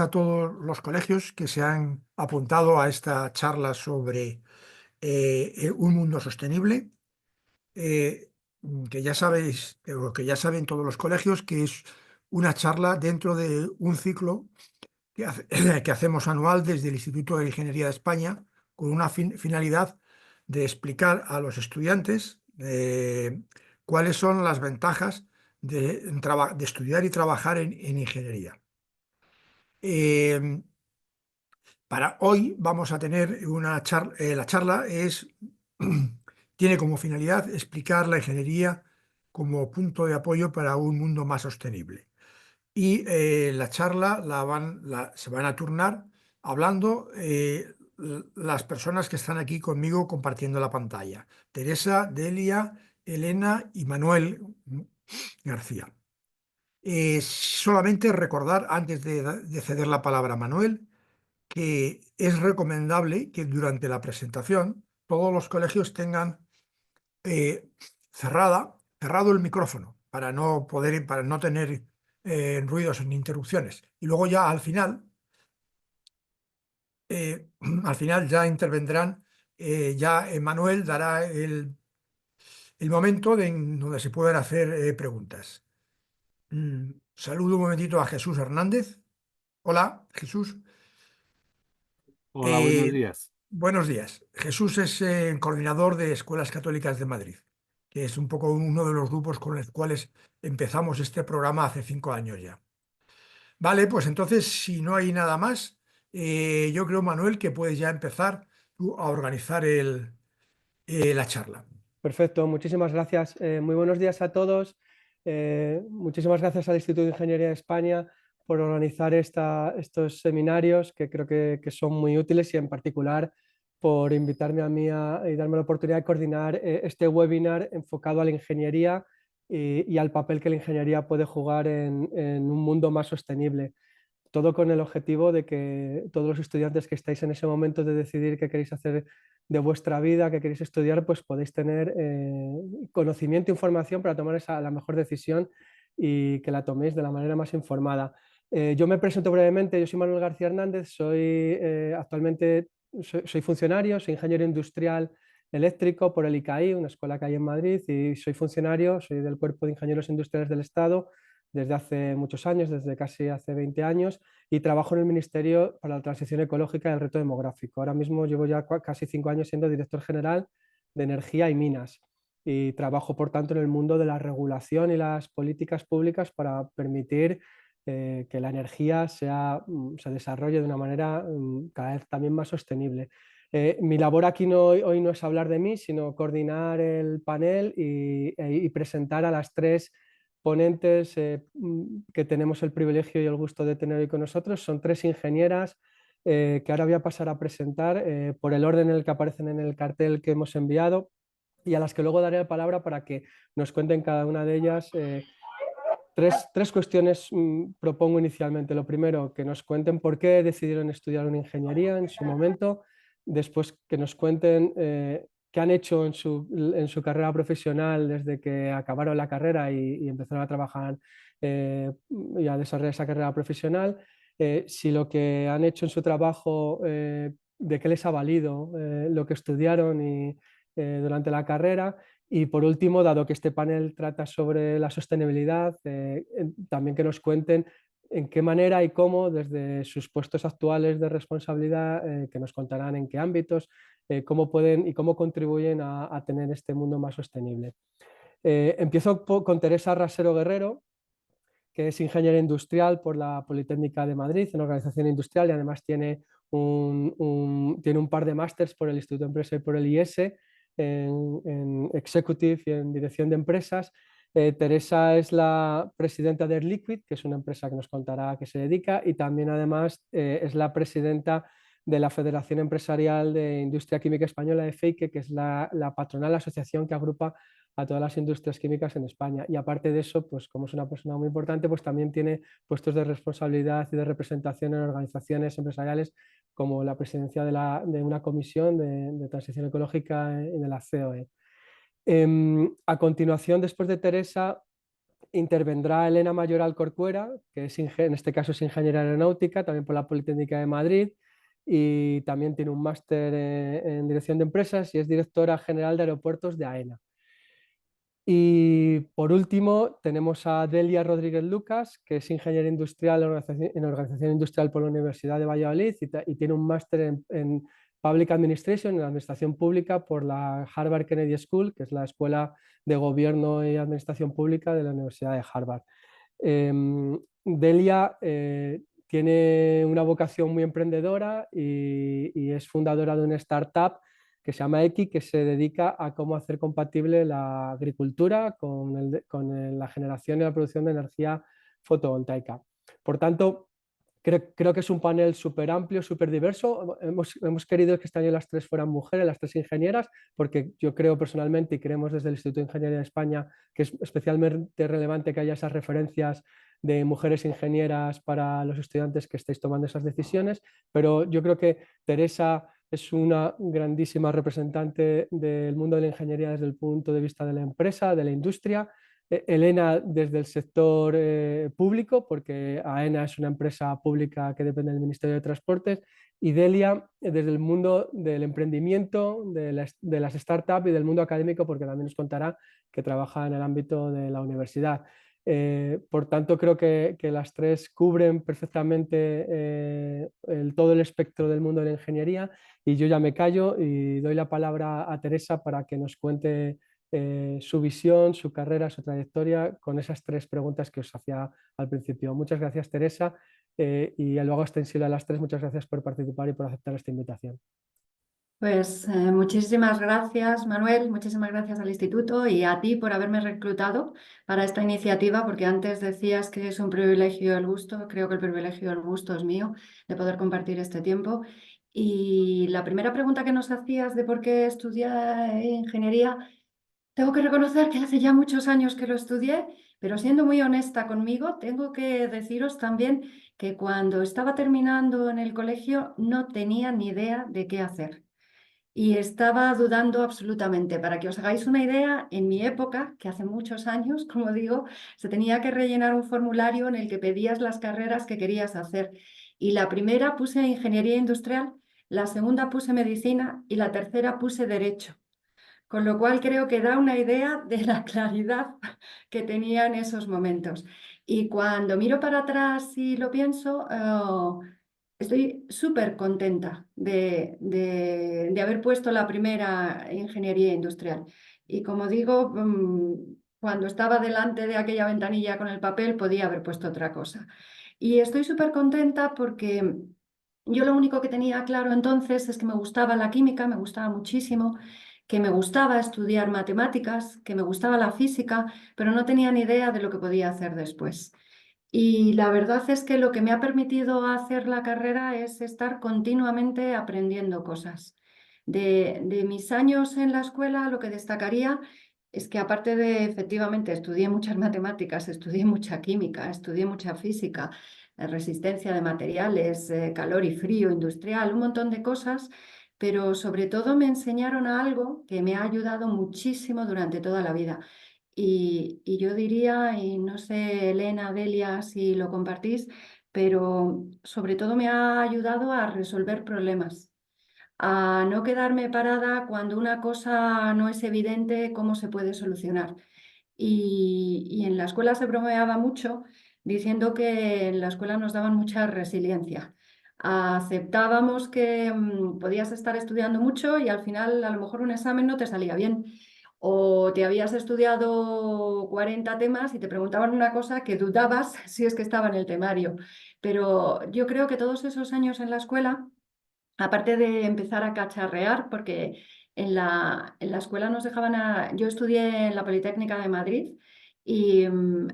A todos los colegios que se han apuntado a esta charla sobre un mundo sostenible, eh, que ya sabéis, o que ya saben todos los colegios, que es una charla dentro de un ciclo que hacemos anual desde el Instituto de Ingeniería de España, con una finalidad de explicar a los estudiantes cuáles son las ventajas de estudiar y trabajar en ingeniería. Eh, Para hoy vamos a tener una charla. La charla tiene como finalidad explicar la ingeniería como punto de apoyo para un mundo más sostenible. Y la charla se van a turnar hablando las personas que están aquí conmigo compartiendo la pantalla. Teresa, Delia, Elena y Manuel García. Solamente recordar, antes de ceder la palabra a Manuel, que es recomendable que durante la presentación todos los colegios tengan eh, cerrado el micrófono para no tener ruidos ni interrupciones. Y luego ya al final ya intervendrán, ya Manuel dará el momento donde se pueden hacer preguntas. Saludo un momentito a Jesús Hernández. Hola, Jesús. Hola, buenos Eh, días. Buenos días. Jesús es coordinador de Escuelas Católicas de Madrid, que es un poco uno de los grupos con los cuales empezamos este programa hace 5 años ya. Vale, pues entonces, si no hay nada más, yo creo, Manuel, que puedes ya empezar tú a organizar la charla. Perfecto, muchísimas gracias. Muy buenos días a todos. Muchísimas gracias al Instituto de Ingeniería de España por organizar estos seminarios que creo que son muy útiles y en particular por invitarme a mí y darme la oportunidad de coordinar este webinar enfocado a la ingeniería y al papel que la ingeniería puede jugar en un mundo más sostenible. Todo con el objetivo de que todos los estudiantes que estáis en ese momento de decidir qué queréis hacer de vuestra vida, qué queréis estudiar, pues podéis tener conocimiento e información para tomar la mejor decisión y que la toméis de la manera más informada. Yo me presento brevemente, yo soy Manuel García Hernández, actualmente soy funcionario, soy ingeniero industrial eléctrico por el ICAI, una escuela que hay en Madrid, y soy funcionario, soy del Cuerpo de Ingenieros Industriales del Estado desde hace muchos años, desde casi hace 20 años, y trabajo en el Ministerio para la Transición Ecológica y el Reto Demográfico. Ahora mismo llevo ya casi 5 años siendo director general de Energía y Minas y trabajo, por tanto, en el mundo de la regulación y las políticas públicas para permitir que la energía se desarrolle de una manera cada vez también más sostenible. Mi labor aquí hoy no es hablar de mí, sino coordinar el panel y presentar a las tres ponentes que tenemos el privilegio y el gusto de tener hoy con nosotros. Son tres ingenieras que ahora voy a pasar a presentar por el orden en el que aparecen en el cartel que hemos enviado y a las que luego daré la palabra para que nos cuenten cada una de ellas. Tres cuestiones propongo inicialmente. Lo primero, que nos cuenten por qué decidieron estudiar una ingeniería en su momento. Después, que nos cuenten qué han hecho en su carrera profesional desde que acabaron la carrera y empezaron a trabajar y a desarrollar esa carrera profesional. Si lo que han hecho en su trabajo, de qué les ha valido lo que estudiaron durante la carrera. Y por último, dado que este panel trata sobre la sostenibilidad, también que nos cuenten en qué manera y cómo, desde sus puestos actuales de responsabilidad, que nos contarán en qué ámbitos, cómo pueden y cómo contribuyen a tener este mundo más sostenible. Empiezo con Teresa Rasero Guerrero, que es ingeniera industrial por la Politécnica de Madrid, en organización industrial, y además tiene un par de másters por el Instituto de Empresa y por el IES en Executive y en Dirección de Empresas. Teresa es la presidenta de Air Liquid, que es una empresa que nos contará a qué se dedica, y también además es la presidenta de la Federación Empresarial de Industria Química Española de FEIQUE, que es la patronal, la asociación que agrupa a todas las industrias químicas en España. Y aparte de eso, pues como es una persona muy importante, pues también tiene puestos de responsabilidad y de representación en organizaciones empresariales como la presidencia de una comisión de transición ecológica de la COE. A continuación, después de Teresa, intervendrá Elena Mayoral Corcuera, que es en este caso es ingeniera aeronáutica, también por la Politécnica de Madrid, y también tiene un máster en dirección de empresas y es directora general de aeropuertos de AENA. Y por último tenemos a Delia Rodríguez Lucas, que es ingeniera industrial en organización industrial por la Universidad de Valladolid y tiene un máster en Public Administration, en administración pública, por la Harvard Kennedy School, que es la escuela de gobierno y administración pública de la Universidad de Harvard. Delia tiene una vocación muy emprendedora y es fundadora de una startup que se llama Eki, que se dedica a cómo hacer compatible la agricultura con la generación y la producción de energía fotovoltaica. Por tanto, creo que es un panel súper amplio, súper diverso. Hemos querido que este año las tres fueran mujeres, las tres ingenieras, porque yo creo personalmente y creemos desde el Instituto de Ingeniería de España que es especialmente relevante que haya esas referencias de mujeres ingenieras para los estudiantes que estéis tomando esas decisiones, pero yo creo que Teresa es una grandísima representante del mundo de la ingeniería desde el punto de vista de la empresa, de la industria. Elena desde el sector público, porque AENA es una empresa pública que depende del Ministerio de Transportes, y Delia desde el mundo del emprendimiento, de las startups y del mundo académico, porque también nos contará que trabaja en el ámbito de la universidad. Por tanto, creo que las tres cubren perfectamente todo el espectro del mundo de la ingeniería, y yo ya me callo y doy la palabra a Teresa para que nos cuente su visión, su carrera, su trayectoria con esas tres preguntas que os hacía al principio. Muchas gracias, Teresa, y luego extensible a las tres, muchas gracias por participar y por aceptar esta invitación. Pues muchísimas gracias, Manuel, muchísimas gracias al Instituto y a ti por haberme reclutado para esta iniciativa, porque antes decías que es un privilegio el gusto, creo que el privilegio del gusto es mío, de poder compartir este tiempo. Y la primera pregunta que nos hacías de por qué estudiar ingeniería, tengo que reconocer que hace ya muchos años que lo estudié, pero siendo muy honesta conmigo, tengo que deciros también que cuando estaba terminando en el colegio no tenía ni idea de qué hacer. Y estaba dudando absolutamente. Para que os hagáis una idea, en mi época, que hace muchos años, como digo, se tenía que rellenar un formulario en el que pedías las carreras que querías hacer. Y la primera puse ingeniería industrial, la segunda puse medicina y la tercera puse derecho. Con lo cual creo que da una idea de la claridad que tenía en esos momentos. Y cuando miro para atrás y lo pienso, estoy súper contenta de haber puesto la primera ingeniería industrial. Y como digo, cuando estaba delante de aquella ventanilla con el papel, podía haber puesto otra cosa. Y estoy súper contenta porque yo lo único que tenía claro entonces es que me gustaba la química, me gustaba muchísimo, que me gustaba estudiar matemáticas, que me gustaba la física, pero no tenía ni idea de lo que podía hacer después. Y la verdad es que lo que me ha permitido hacer la carrera es estar continuamente aprendiendo cosas. De mis años en la escuela, lo que destacaría es que aparte de, efectivamente, estudié muchas matemáticas, estudié mucha química, estudié mucha física, resistencia de materiales, calor y frío industrial, un montón de cosas, pero sobre todo me enseñaron algo que me ha ayudado muchísimo durante toda la vida. Y yo diría, y no sé, Elena, Delia, si lo compartís, pero sobre todo me ha ayudado a resolver problemas, a no quedarme parada cuando una cosa no es evidente cómo se puede solucionar. Y en la escuela se bromeaba mucho diciendo que en la escuela nos daban mucha resiliencia. Aceptábamos que podías estar estudiando mucho y al final a lo mejor un examen no te salía bien. O te habías estudiado 40 temas y te preguntaban una cosa que dudabas si es que estaba en el temario. Pero yo creo que todos esos años en la escuela, aparte de empezar a cacharrear, porque en la escuela nos dejaban Yo estudié en la Politécnica de Madrid y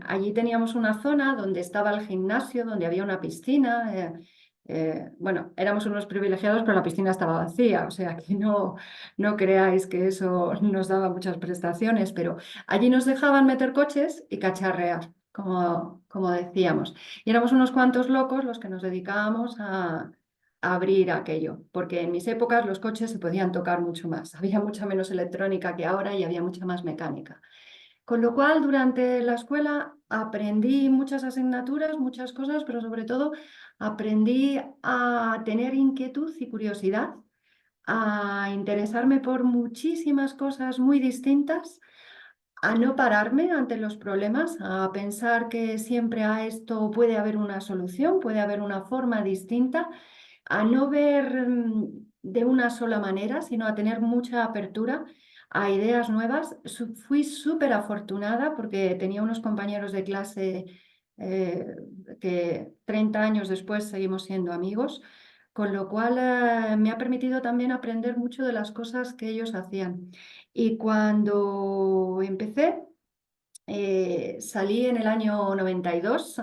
allí teníamos una zona donde estaba el gimnasio, donde había una piscina. Bueno, éramos unos privilegiados, pero la piscina estaba vacía, o sea que no creáis que eso nos daba muchas prestaciones, pero allí nos dejaban meter coches y cacharrear, como decíamos. Y éramos unos cuantos locos los que nos dedicábamos a abrir aquello, porque en mis épocas los coches se podían tocar mucho más, había mucha menos electrónica que ahora y había mucha más mecánica. Con lo cual, durante la escuela aprendí muchas asignaturas, muchas cosas, pero sobre todo aprendí a tener inquietud y curiosidad, a interesarme por muchísimas cosas muy distintas, a no pararme ante los problemas, a pensar que siempre a esto puede haber una solución, puede haber una forma distinta, a no ver de una sola manera, sino a tener mucha apertura a ideas nuevas. Fui súper afortunada porque tenía unos compañeros de clase que 30 años después seguimos siendo amigos, con lo cual me ha permitido también aprender mucho de las cosas que ellos hacían. Y cuando empecé, salí en el año 92.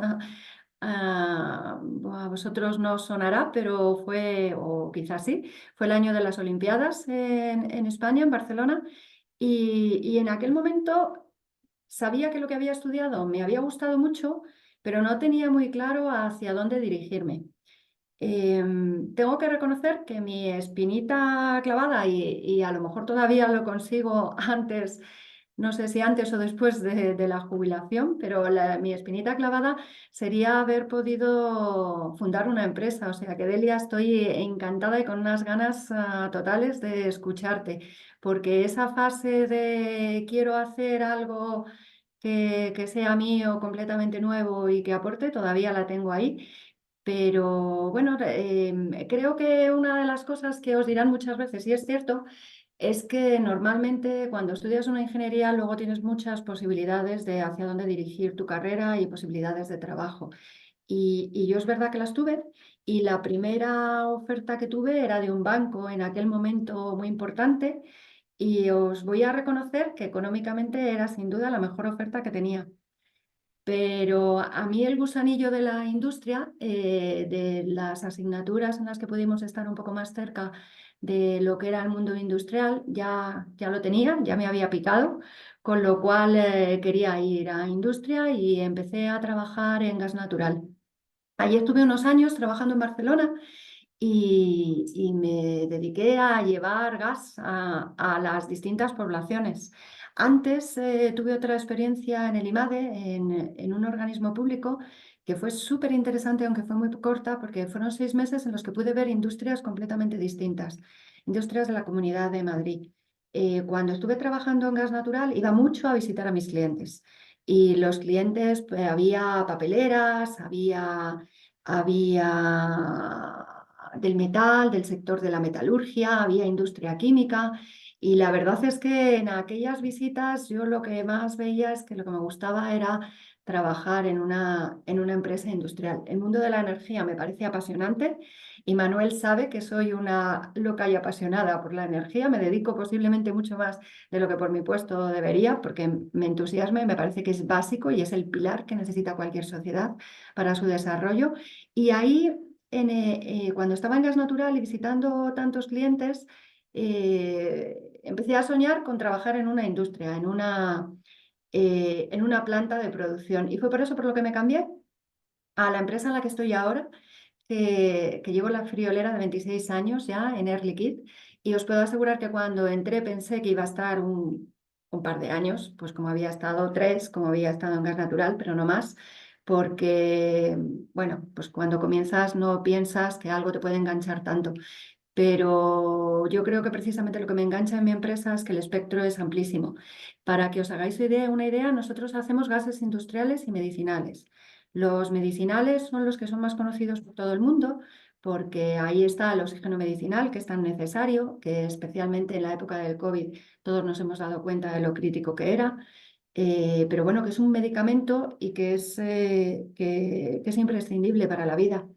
A vosotros no os sonará, pero fue, o quizás sí, fue el año de las Olimpiadas en España, en Barcelona. Y en aquel momento sabía que lo que había estudiado me había gustado mucho, pero no tenía muy claro hacia dónde dirigirme. Tengo que reconocer que mi espinita clavada, y a lo mejor todavía lo consigo antes, no sé si antes o después de la jubilación, pero mi espinita clavada sería haber podido fundar una empresa. O sea que, Delia, estoy encantada y con unas ganas totales de escucharte, porque esa fase de quiero hacer algo que sea mío, completamente nuevo y que aporte, todavía la tengo ahí. Pero bueno, creo que una de las cosas que os dirán muchas veces, y es cierto, es que normalmente cuando estudias una ingeniería luego tienes muchas posibilidades de hacia dónde dirigir tu carrera y posibilidades de trabajo. Y yo es verdad que las tuve, y la primera oferta que tuve era de un banco en aquel momento muy importante, y os voy a reconocer que económicamente era sin duda la mejor oferta que tenía. Pero a mí el gusanillo de la industria, de las asignaturas en las que pudimos estar un poco más cerca de lo que era el mundo industrial, ya lo tenía, ya me había picado, con lo cual quería ir a industria y empecé a trabajar en gas natural. Allí estuve unos años trabajando en Barcelona y me dediqué a llevar gas a las distintas poblaciones. Antes tuve otra experiencia en el IMADE, en un organismo público, que fue súper interesante, aunque fue muy corta, porque fueron 6 meses en los que pude ver industrias completamente distintas, industrias de la Comunidad de Madrid. Cuando estuve trabajando en gas natural, iba mucho a visitar a mis clientes. Y los clientes, pues, había papeleras, había del metal, del sector de la metalurgia, había industria química, y la verdad es que en aquellas visitas yo lo que más veía es que lo que me gustaba era trabajar en una empresa industrial. El mundo de la energía me parece apasionante, y Manuel sabe que soy una loca y apasionada por la energía. Me dedico posiblemente mucho más de lo que por mi puesto debería, porque me entusiasma y me parece que es básico y es el pilar que necesita cualquier sociedad para su desarrollo. Y ahí, cuando estaba en gas natural y visitando tantos clientes, empecé a soñar con trabajar en una industria, en una planta de producción. Y fue por eso por lo que me cambié a la empresa en la que estoy ahora, que llevo la friolera de 26 años ya en Air Liquide. Y os puedo asegurar que cuando entré pensé que iba a estar un par de años, pues como había estado 3, como había estado en gas natural, pero no más, porque, bueno, pues cuando comienzas no piensas que algo te puede enganchar tanto. Pero yo creo que precisamente lo que me engancha en mi empresa es que el espectro es amplísimo. Para que os hagáis una idea, nosotros hacemos gases industriales y medicinales. Los medicinales son los que son más conocidos por todo el mundo, porque ahí está el oxígeno medicinal, que es tan necesario, que especialmente en la época del COVID todos nos hemos dado cuenta de lo crítico que era. Pero bueno, que es un medicamento y que es imprescindible para la vida.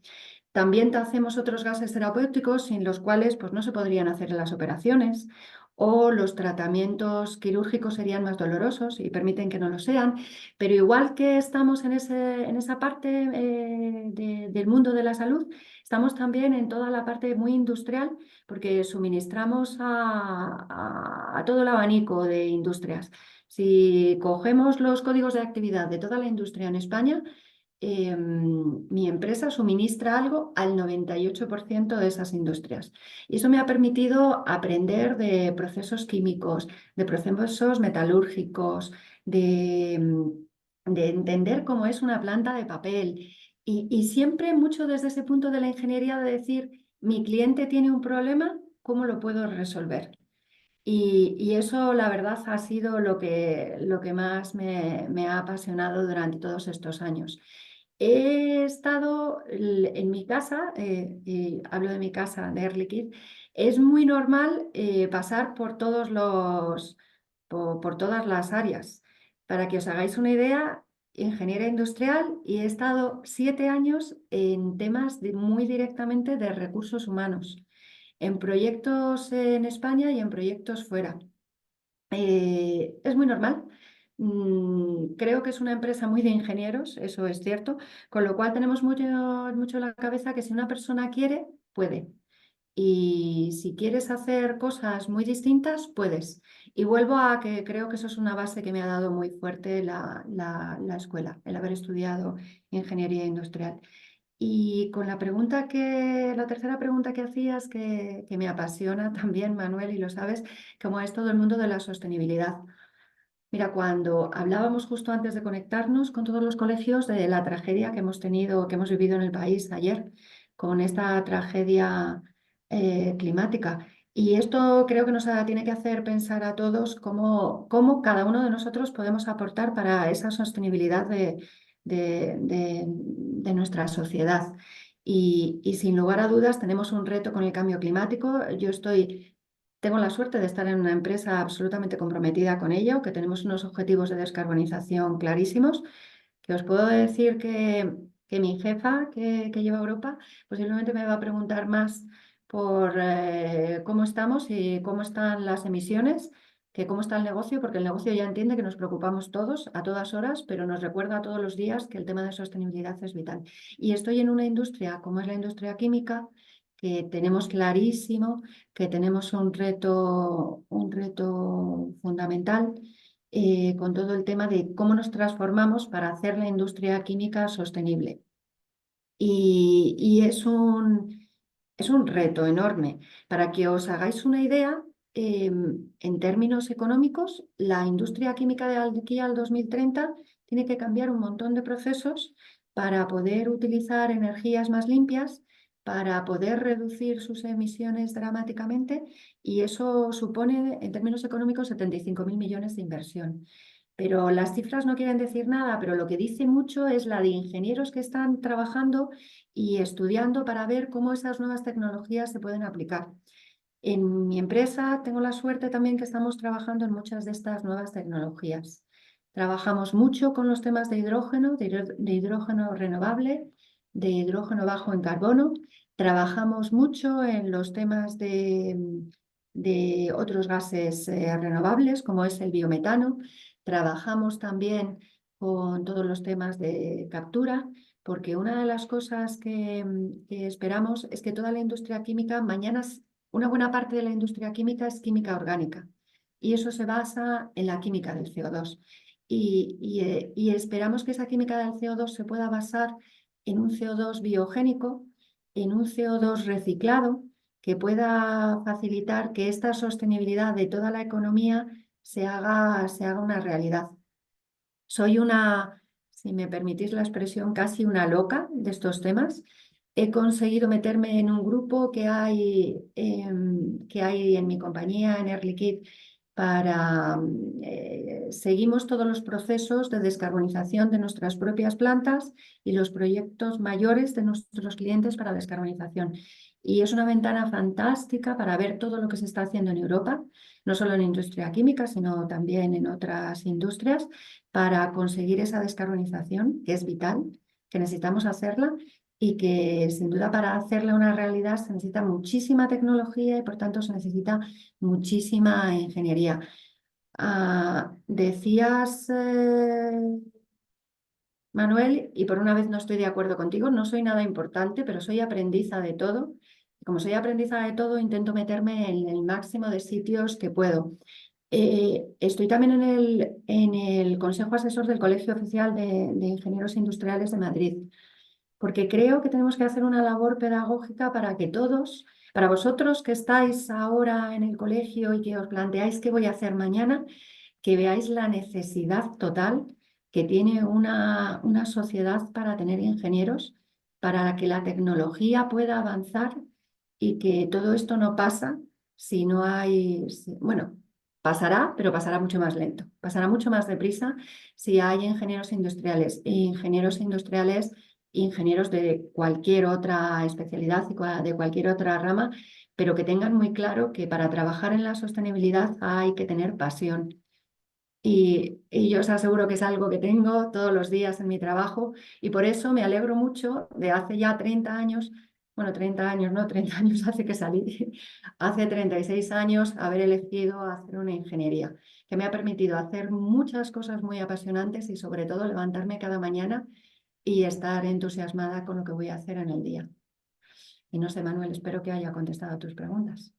También hacemos otros gases terapéuticos sin los cuales, pues, no se podrían hacer las operaciones, o los tratamientos quirúrgicos serían más dolorosos y permiten que no lo sean. Pero igual que estamos en esa parte del mundo de la salud, estamos también en toda la parte muy industrial, porque suministramos a todo el abanico de industrias. Si cogemos los códigos de actividad de toda la industria en España, mi empresa suministra algo al 98% de esas industrias. Y eso me ha permitido aprender de procesos químicos, de procesos metalúrgicos, de de entender cómo es una planta de papel y siempre mucho desde ese punto de la ingeniería de decir, mi cliente tiene un problema, ¿cómo lo puedo resolver? Y eso, la verdad, ha sido lo que más me ha apasionado durante todos estos años. He estado en mi casa, y hablo de mi casa, de Air Liquide, es muy normal pasar por por todas las áreas. Para que os hagáis una idea, ingeniera industrial y he estado 7 años en temas muy directamente de recursos humanos, en proyectos en España y en proyectos fuera. Es muy normal. Creo que es una empresa muy de ingenieros, eso es cierto, con lo cual tenemos mucho en la cabeza que si una persona quiere, puede. Y si quieres hacer cosas muy distintas, puedes. Y vuelvo a que creo que eso es una base que me ha dado muy fuerte la escuela, el haber estudiado ingeniería industrial. Y con la tercera pregunta que hacías, que me apasiona también, Manuel, y lo sabes, como es todo el mundo de la sostenibilidad. Mira, cuando hablábamos justo antes de conectarnos con todos los colegios de la tragedia que hemos tenido, que hemos vivido en el país ayer, con esta tragedia climática. Y esto creo que nos tiene que hacer pensar a todos cómo cada uno de nosotros podemos aportar para esa sostenibilidad de nuestra sociedad. Y sin lugar a dudas tenemos un reto con el cambio climático. Tengo la suerte de estar en una empresa absolutamente comprometida con ello, que tenemos unos objetivos de descarbonización clarísimos, que os puedo decir que mi jefa que lleva Europa posiblemente me va a preguntar más por cómo estamos y cómo están las emisiones, que cómo está el negocio, porque el negocio ya entiende que nos preocupamos todos a todas horas, pero nos recuerda todos los días que el tema de sostenibilidad es vital. Y estoy en una industria como es la industria química, que tenemos clarísimo que tenemos un reto fundamental con todo el tema de cómo nos transformamos para hacer la industria química sostenible. Y es un reto enorme. Para que os hagáis una idea, en términos económicos, la industria química de aquí al 2030 tiene que cambiar un montón de procesos para poder utilizar energías más limpias, para poder reducir sus emisiones dramáticamente, y eso supone, en términos económicos, 75.000 millones de inversión. Pero las cifras no quieren decir nada, pero lo que dice mucho es la de ingenieros que están trabajando y estudiando para ver cómo esas nuevas tecnologías se pueden aplicar. En mi empresa tengo la suerte también que estamos trabajando en muchas de estas nuevas tecnologías. Trabajamos mucho con los temas de hidrógeno renovable, de hidrógeno bajo en carbono. Trabajamos mucho en los temas de otros gases renovables, como es el biometano. Trabajamos también con todos los temas de captura, porque una de las cosas que esperamos es que toda la industria química, una buena parte de la industria química es química orgánica, y eso se basa en la química del CO2. Y esperamos que esa química del CO2 se pueda basar en un CO2 biogénico, en un CO2 reciclado, que pueda facilitar que esta sostenibilidad de toda la economía se haga una realidad. Soy si me permitís la expresión, casi una loca de estos temas. He conseguido meterme en un grupo que hay en mi compañía, en Air Liquide, seguimos todos los procesos de descarbonización de nuestras propias plantas y los proyectos mayores de nuestros clientes para descarbonización. Y es una ventana fantástica para ver todo lo que se está haciendo en Europa, no solo en industria química, sino también en otras industrias, para conseguir esa descarbonización, que es vital, que necesitamos hacerla, y que sin duda para hacerla una realidad se necesita muchísima tecnología y por tanto se necesita muchísima ingeniería. Decías, Manuel, y por una vez no estoy de acuerdo contigo, no soy nada importante, pero soy aprendiza de todo. Como soy aprendiza de todo, intento meterme en el máximo de sitios que puedo. Estoy también en el Consejo Asesor del Colegio Oficial de Ingenieros Industriales de Madrid, porque creo que tenemos que hacer una labor pedagógica para que todos, para vosotros que estáis ahora en el colegio y que os planteáis qué voy a hacer mañana, que veáis la necesidad total que tiene una sociedad para tener ingenieros, para que la tecnología pueda avanzar y que todo esto no pasa si no hay, bueno, pasará, pero pasará mucho más lento, pasará mucho más deprisa si hay ingenieros industriales ingenieros de cualquier otra especialidad, de cualquier otra rama, pero que tengan muy claro que para trabajar en la sostenibilidad hay que tener pasión. Y yo os aseguro que es algo que tengo todos los días en mi trabajo y por eso me alegro mucho de hace ya 30 años, bueno, 30 años, no, 30 años hace que salí, hace 36 años haber elegido hacer una ingeniería, que me ha permitido hacer muchas cosas muy apasionantes y sobre todo levantarme cada mañana y estar entusiasmada con lo que voy a hacer en el día. Y no sé, Manuel, espero que haya contestado a tus preguntas.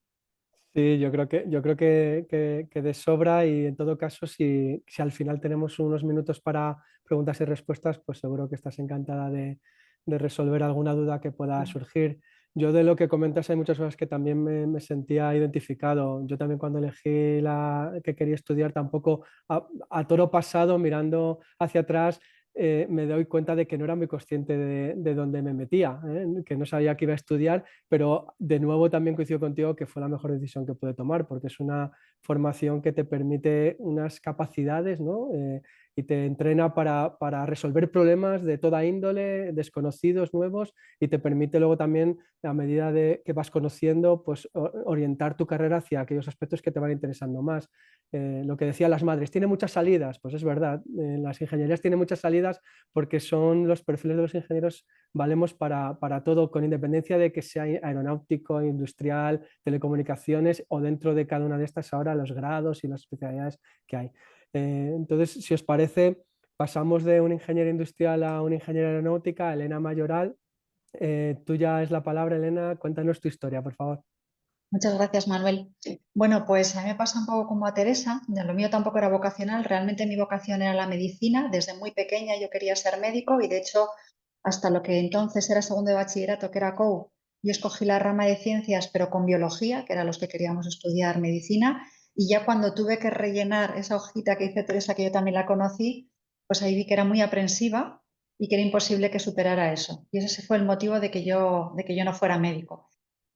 Sí, yo creo que de sobra y en todo caso, si al final tenemos unos minutos para preguntas y respuestas, pues seguro que estás encantada de resolver alguna duda que pueda surgir. Yo de lo que comentas hay muchas cosas que también me sentía identificado. Yo también cuando elegí la que quería estudiar, tampoco a toro pasado, mirando hacia atrás, me doy cuenta de que no era muy consciente de dónde me metía, que no sabía que iba a estudiar, pero de nuevo también coincido contigo que fue la mejor decisión que pude tomar, porque es una formación que te permite unas capacidades, ¿no? Y te entrena para resolver problemas de toda índole, desconocidos, nuevos, y te permite luego también, a medida de que vas conociendo, pues orientar tu carrera hacia aquellos aspectos que te van interesando más. Lo que decían las madres, tiene muchas salidas, pues es verdad, las ingenierías tienen muchas salidas porque son los perfiles de los ingenieros, valemos para todo, con independencia de que sea aeronáutico, industrial, telecomunicaciones o dentro de cada una de estas ahora los grados y las especialidades que hay. Entonces, si os parece, pasamos de un ingeniero industrial a una ingeniera aeronáutica, Elena Mayoral. Tuya es la palabra, Elena, cuéntanos tu historia, por favor. Muchas gracias, Manuel. Bueno, pues a mí me pasa un poco como a Teresa. Lo mío tampoco era vocacional. Realmente mi vocación era la medicina. Desde muy pequeña yo quería ser médico y de hecho hasta lo que entonces era segundo de bachillerato, que era COU, yo escogí la rama de ciencias, pero con biología, que era los que queríamos estudiar medicina. Y ya cuando tuve que rellenar esa hojita que hizo Teresa, que yo también la conocí, pues ahí vi que era muy aprensiva y que era imposible que superara eso. Y ese fue el motivo de que yo no fuera médico.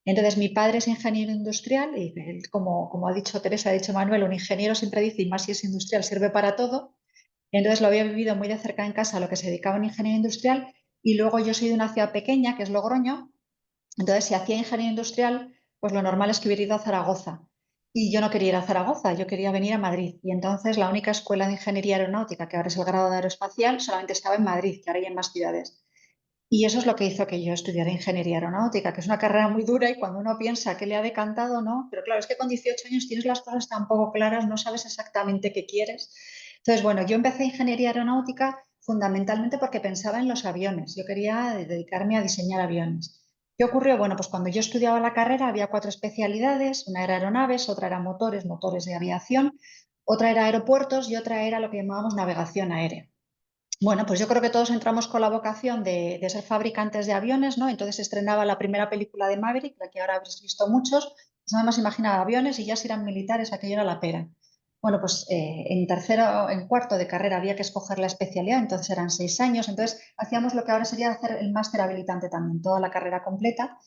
Entonces, mi padre es ingeniero industrial y él, como ha dicho Teresa, ha dicho Manuel, un ingeniero siempre dice, y más si es industrial, sirve para todo. Entonces, lo había vivido muy de cerca en casa a lo que se dedicaba un ingeniero industrial y luego yo soy de una ciudad pequeña, que es Logroño. Entonces, si hacía ingeniería industrial, pues lo normal es que hubiera ido a Zaragoza. Y yo no quería ir a Zaragoza, yo quería venir a Madrid. Y entonces la única escuela de ingeniería aeronáutica, que ahora es el grado de aeroespacial, solamente estaba en Madrid, que ahora hay en más ciudades. Y eso es lo que hizo que yo estudiara ingeniería aeronáutica, que es una carrera muy dura y cuando uno piensa que le ha decantado, no. Pero claro, es que con 18 años tienes las cosas tan poco claras, no sabes exactamente qué quieres. Entonces, bueno, yo empecé ingeniería aeronáutica fundamentalmente porque pensaba en los aviones. Yo quería dedicarme a diseñar aviones. ¿Qué ocurrió? Bueno, pues cuando yo estudiaba la carrera había 4 especialidades. Una era aeronaves, otra era motores, motores de aviación, otra era aeropuertos y otra era lo que llamábamos navegación aérea. Bueno, pues yo creo que todos entramos con la vocación de ser fabricantes de aviones, ¿no? Entonces se estrenaba la primera película de Maverick, la que ahora habréis visto muchos, pues nada más imaginaba aviones y ya si eran militares, aquello era la pera. Bueno, pues en cuarto de carrera había que escoger la especialidad, entonces eran 6 años, entonces hacíamos lo que ahora sería hacer el máster habilitante también, toda la carrera completa.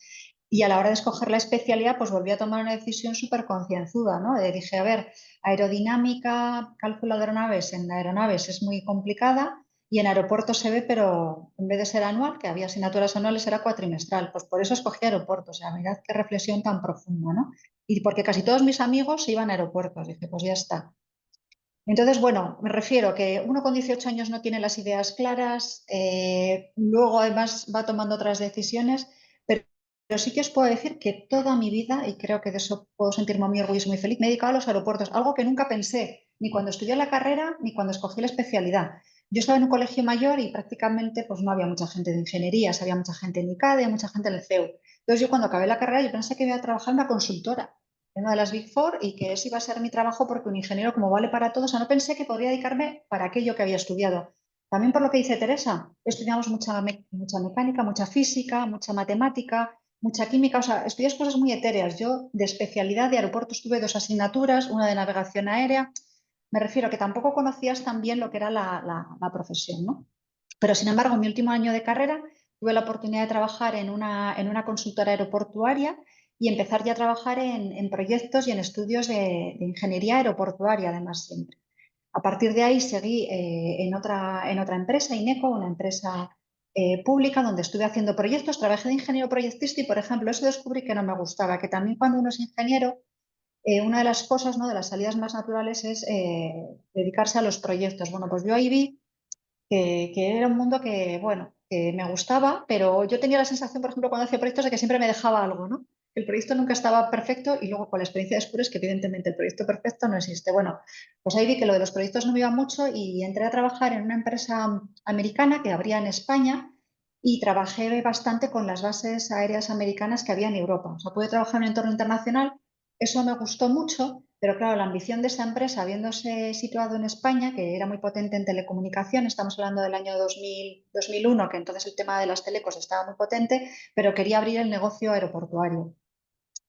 Y a la hora de escoger la especialidad, pues volví a tomar una decisión súper concienzuda, ¿no? Dije, a ver, aerodinámica, cálculo de aeronaves en aeronaves es muy complicada y en aeropuertos se ve, pero en vez de ser anual, que había asignaturas anuales, era cuatrimestral. Pues por eso escogí aeropuertos. O sea, mirad qué reflexión tan profunda, ¿no? Y porque casi todos mis amigos se iban a aeropuertos. Dije, pues ya está. Entonces, bueno, me refiero que uno con 18 años no tiene las ideas claras, luego además va tomando otras decisiones, pero sí que os puedo decir que toda mi vida, y creo que de eso puedo sentirme muy orgullosa y muy feliz, me he dedicado a los aeropuertos, algo que nunca pensé, ni cuando estudié la carrera, ni cuando escogí la especialidad. Yo estaba en un colegio mayor y prácticamente pues, no había mucha gente de ingenierías, había mucha gente en ICADE, mucha gente en el CEU. Entonces yo cuando acabé la carrera yo pensé que iba a trabajar en una consultora, en una de las Big Four, y que ese iba a ser mi trabajo porque un ingeniero como vale para todo, o sea, no pensé que podría dedicarme para aquello que había estudiado. También por lo que dice Teresa, estudiamos mucha mecánica, mucha física, mucha matemática, mucha química, o sea, estudias cosas muy etéreas. Yo de especialidad de aeropuertos tuve 2 asignaturas, una de navegación aérea. Me refiero a que tampoco conocías tan bien lo que era la profesión, ¿no? Pero, sin embargo, en mi último año de carrera tuve la oportunidad de trabajar en una consultora aeroportuaria y empezar ya a trabajar en proyectos y en estudios de ingeniería aeroportuaria, además, siempre. A partir de ahí seguí en otra empresa, Ineco, una empresa pública donde estuve haciendo proyectos, trabajé de ingeniero proyectista y, por ejemplo, eso descubrí que no me gustaba, que también cuando uno es ingeniero, una de las cosas, ¿no?, de las salidas más naturales es dedicarse a los proyectos. Bueno, pues yo ahí vi que era un mundo que, bueno, que me gustaba, pero yo tenía la sensación, por ejemplo, cuando hacía proyectos, de que siempre me dejaba algo, ¿no? El proyecto nunca estaba perfecto y luego con la experiencia descubres que evidentemente el proyecto perfecto no existe. Bueno, pues ahí vi que lo de los proyectos no me iba mucho y entré a trabajar en una empresa americana que abría en España y trabajé bastante con las bases aéreas americanas que había en Europa. O sea, pude trabajar en un entorno internacional, eso me gustó mucho, pero claro, la ambición de esa empresa, habiéndose situado en España, que era muy potente en telecomunicación, estamos hablando del año 2001, que entonces el tema de las telecos estaba muy potente, pero quería abrir el negocio aeroportuario.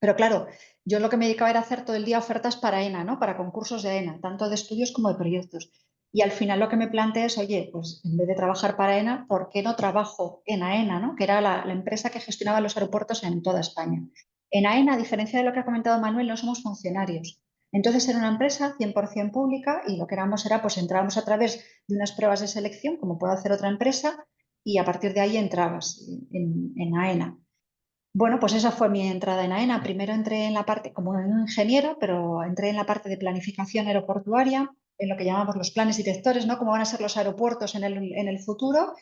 Pero claro, yo lo que me dedicaba era hacer todo el día ofertas para ENA, ¿no? Para concursos de ENA, tanto de estudios como de proyectos. Y al final lo que me planteé es, oye, pues en vez de trabajar para ENA, ¿por qué no trabajo en AENA, ¿no?, que era la empresa que gestionaba los aeropuertos en toda España? En AENA, a diferencia de lo que ha comentado Manuel, no somos funcionarios. Entonces era una empresa 100% pública y lo que éramos era, pues entrábamos a través de unas pruebas de selección, como puede hacer otra empresa, y a partir de ahí entrabas en AENA. Bueno, pues esa fue mi entrada en AENA. Primero entré en la parte como un ingeniero, pero entré en la parte de planificación aeroportuaria, en lo que llamamos los planes directores, ¿no?, cómo van a ser los aeropuertos en el futuro.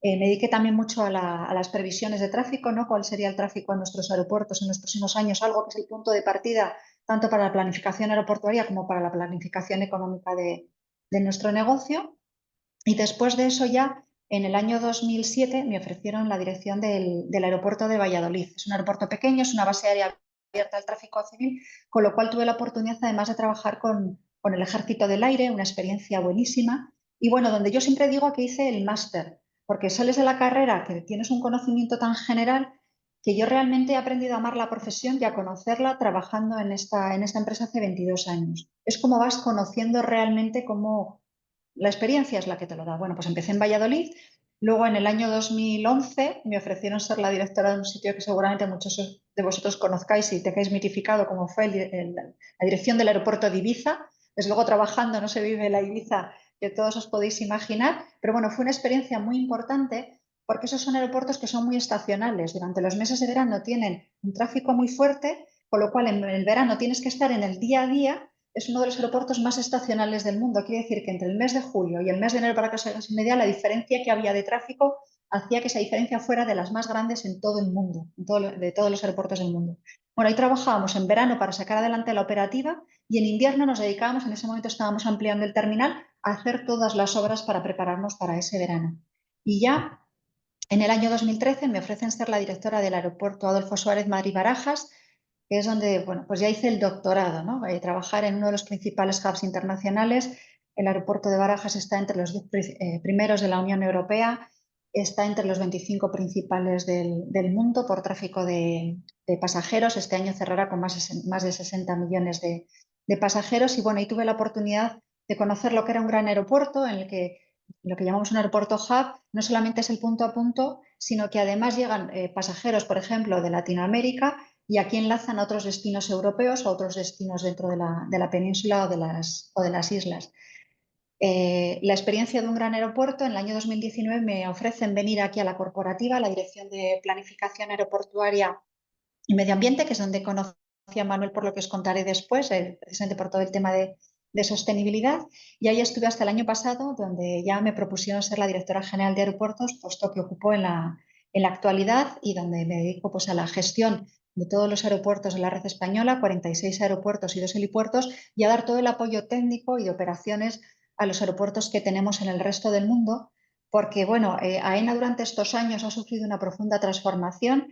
Me dediqué también mucho a las previsiones de tráfico, ¿no?, cuál sería el tráfico en nuestros aeropuertos en los próximos años, algo que es el punto de partida tanto para la planificación aeroportuaria como para la planificación económica de nuestro negocio. Y después de eso ya, en el año 2007, me ofrecieron la dirección del aeropuerto de Valladolid. Es un aeropuerto pequeño, es una base aérea abierta al tráfico civil, con lo cual tuve la oportunidad además de trabajar con el Ejército del Aire, una experiencia buenísima. Y bueno, donde yo siempre digo que hice el máster, porque sales de la carrera que tienes un conocimiento tan general que yo realmente he aprendido a amar la profesión y a conocerla trabajando en esta empresa hace 22 años. Es como vas conociendo realmente cómo la experiencia es la que te lo da. Bueno, pues empecé en Valladolid, luego en el año 2011 me ofrecieron ser la directora de un sitio que seguramente muchos de vosotros conozcáis y tengáis mitificado, como fue la dirección del aeropuerto de Ibiza. Desde luego trabajando no se vive la Ibiza que todos os podéis imaginar, pero bueno, fue una experiencia muy importante porque esos son aeropuertos que son muy estacionales. Durante los meses de verano tienen un tráfico muy fuerte, con lo cual en el verano tienes que estar en el día a día. Es uno de los aeropuertos más estacionales del mundo. Quiere decir que entre el mes de julio y el mes de enero, para que os hagáis una idea, la diferencia que había de tráfico hacía que esa diferencia fuera de las más grandes en todo el mundo, de todos los aeropuertos del mundo. Bueno, ahí trabajábamos en verano para sacar adelante la operativa y en invierno nos dedicábamos, en ese momento estábamos ampliando el terminal, a hacer todas las obras para prepararnos para ese verano. Y ya en el año 2013 me ofrecen ser la directora del aeropuerto Adolfo Suárez Madrid-Barajas, que es donde, bueno, pues ya hice el doctorado, ¿no? Trabajar en uno de los principales hubs internacionales. El aeropuerto de Barajas está entre los 10 primeros de la Unión Europea, está entre los 25 principales del mundo por tráfico de pasajeros. Este año cerrará con más de 60 millones de pasajeros. Y bueno, ahí tuve la oportunidad de conocer lo que era un gran aeropuerto en el que lo que llamamos un aeropuerto hub no solamente es el punto a punto, sino que además llegan pasajeros, por ejemplo, de Latinoamérica y aquí enlazan a otros destinos europeos o a otros destinos dentro de la península o de las islas. La experiencia de un gran aeropuerto, en el año 2019 me ofrecen venir aquí a la corporativa, a la Dirección de Planificación Aeroportuaria y Medio Ambiente, que es donde conocí a Manuel, por lo que os contaré después, precisamente por todo el tema de sostenibilidad. Y ahí estuve hasta el año pasado, donde ya me propusieron ser la directora general de aeropuertos, puesto que ocupo en la actualidad y donde me dedico pues a la gestión de todos los aeropuertos de la red española, 46 aeropuertos y 2 helipuertos, y a dar todo el apoyo técnico y de operaciones a los aeropuertos que tenemos en el resto del mundo, porque bueno, AENA durante estos años ha sufrido una profunda transformación.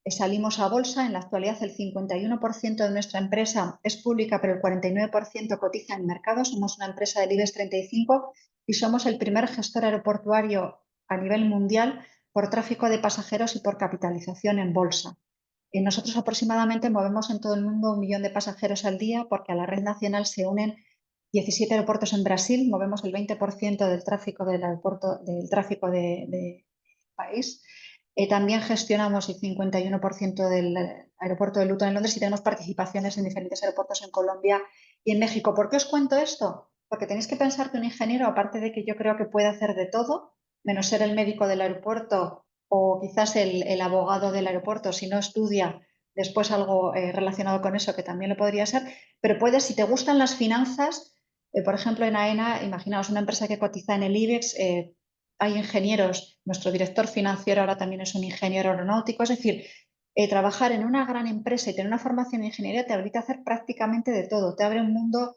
Salimos a bolsa, en la actualidad el 51% de nuestra empresa es pública, pero el 49% cotiza en mercado. Somos una empresa del IBEX 35 y somos el primer gestor aeroportuario a nivel mundial por tráfico de pasajeros y por capitalización en bolsa. Nosotros aproximadamente movemos en todo el mundo 1 millón de pasajeros al día porque a la red nacional se unen 17 aeropuertos en Brasil, movemos el 20% del tráfico del aeropuerto, del tráfico del país. También gestionamos el 51% del aeropuerto de Luton en Londres y tenemos participaciones en diferentes aeropuertos en Colombia y en México. ¿Por qué os cuento esto? Porque tenéis que pensar que un ingeniero, aparte de que yo creo que puede hacer de todo, menos ser el médico del aeropuerto o quizás el abogado del aeropuerto, si no estudia después algo relacionado con eso, que también lo podría ser, pero puedes, si te gustan las finanzas, por ejemplo, en AENA, imaginaos una empresa que cotiza en el IBEX, hay ingenieros, nuestro director financiero ahora también es un ingeniero aeronáutico, es decir, trabajar en una gran empresa y tener una formación en ingeniería te habilita a hacer prácticamente de todo, te abre un mundo,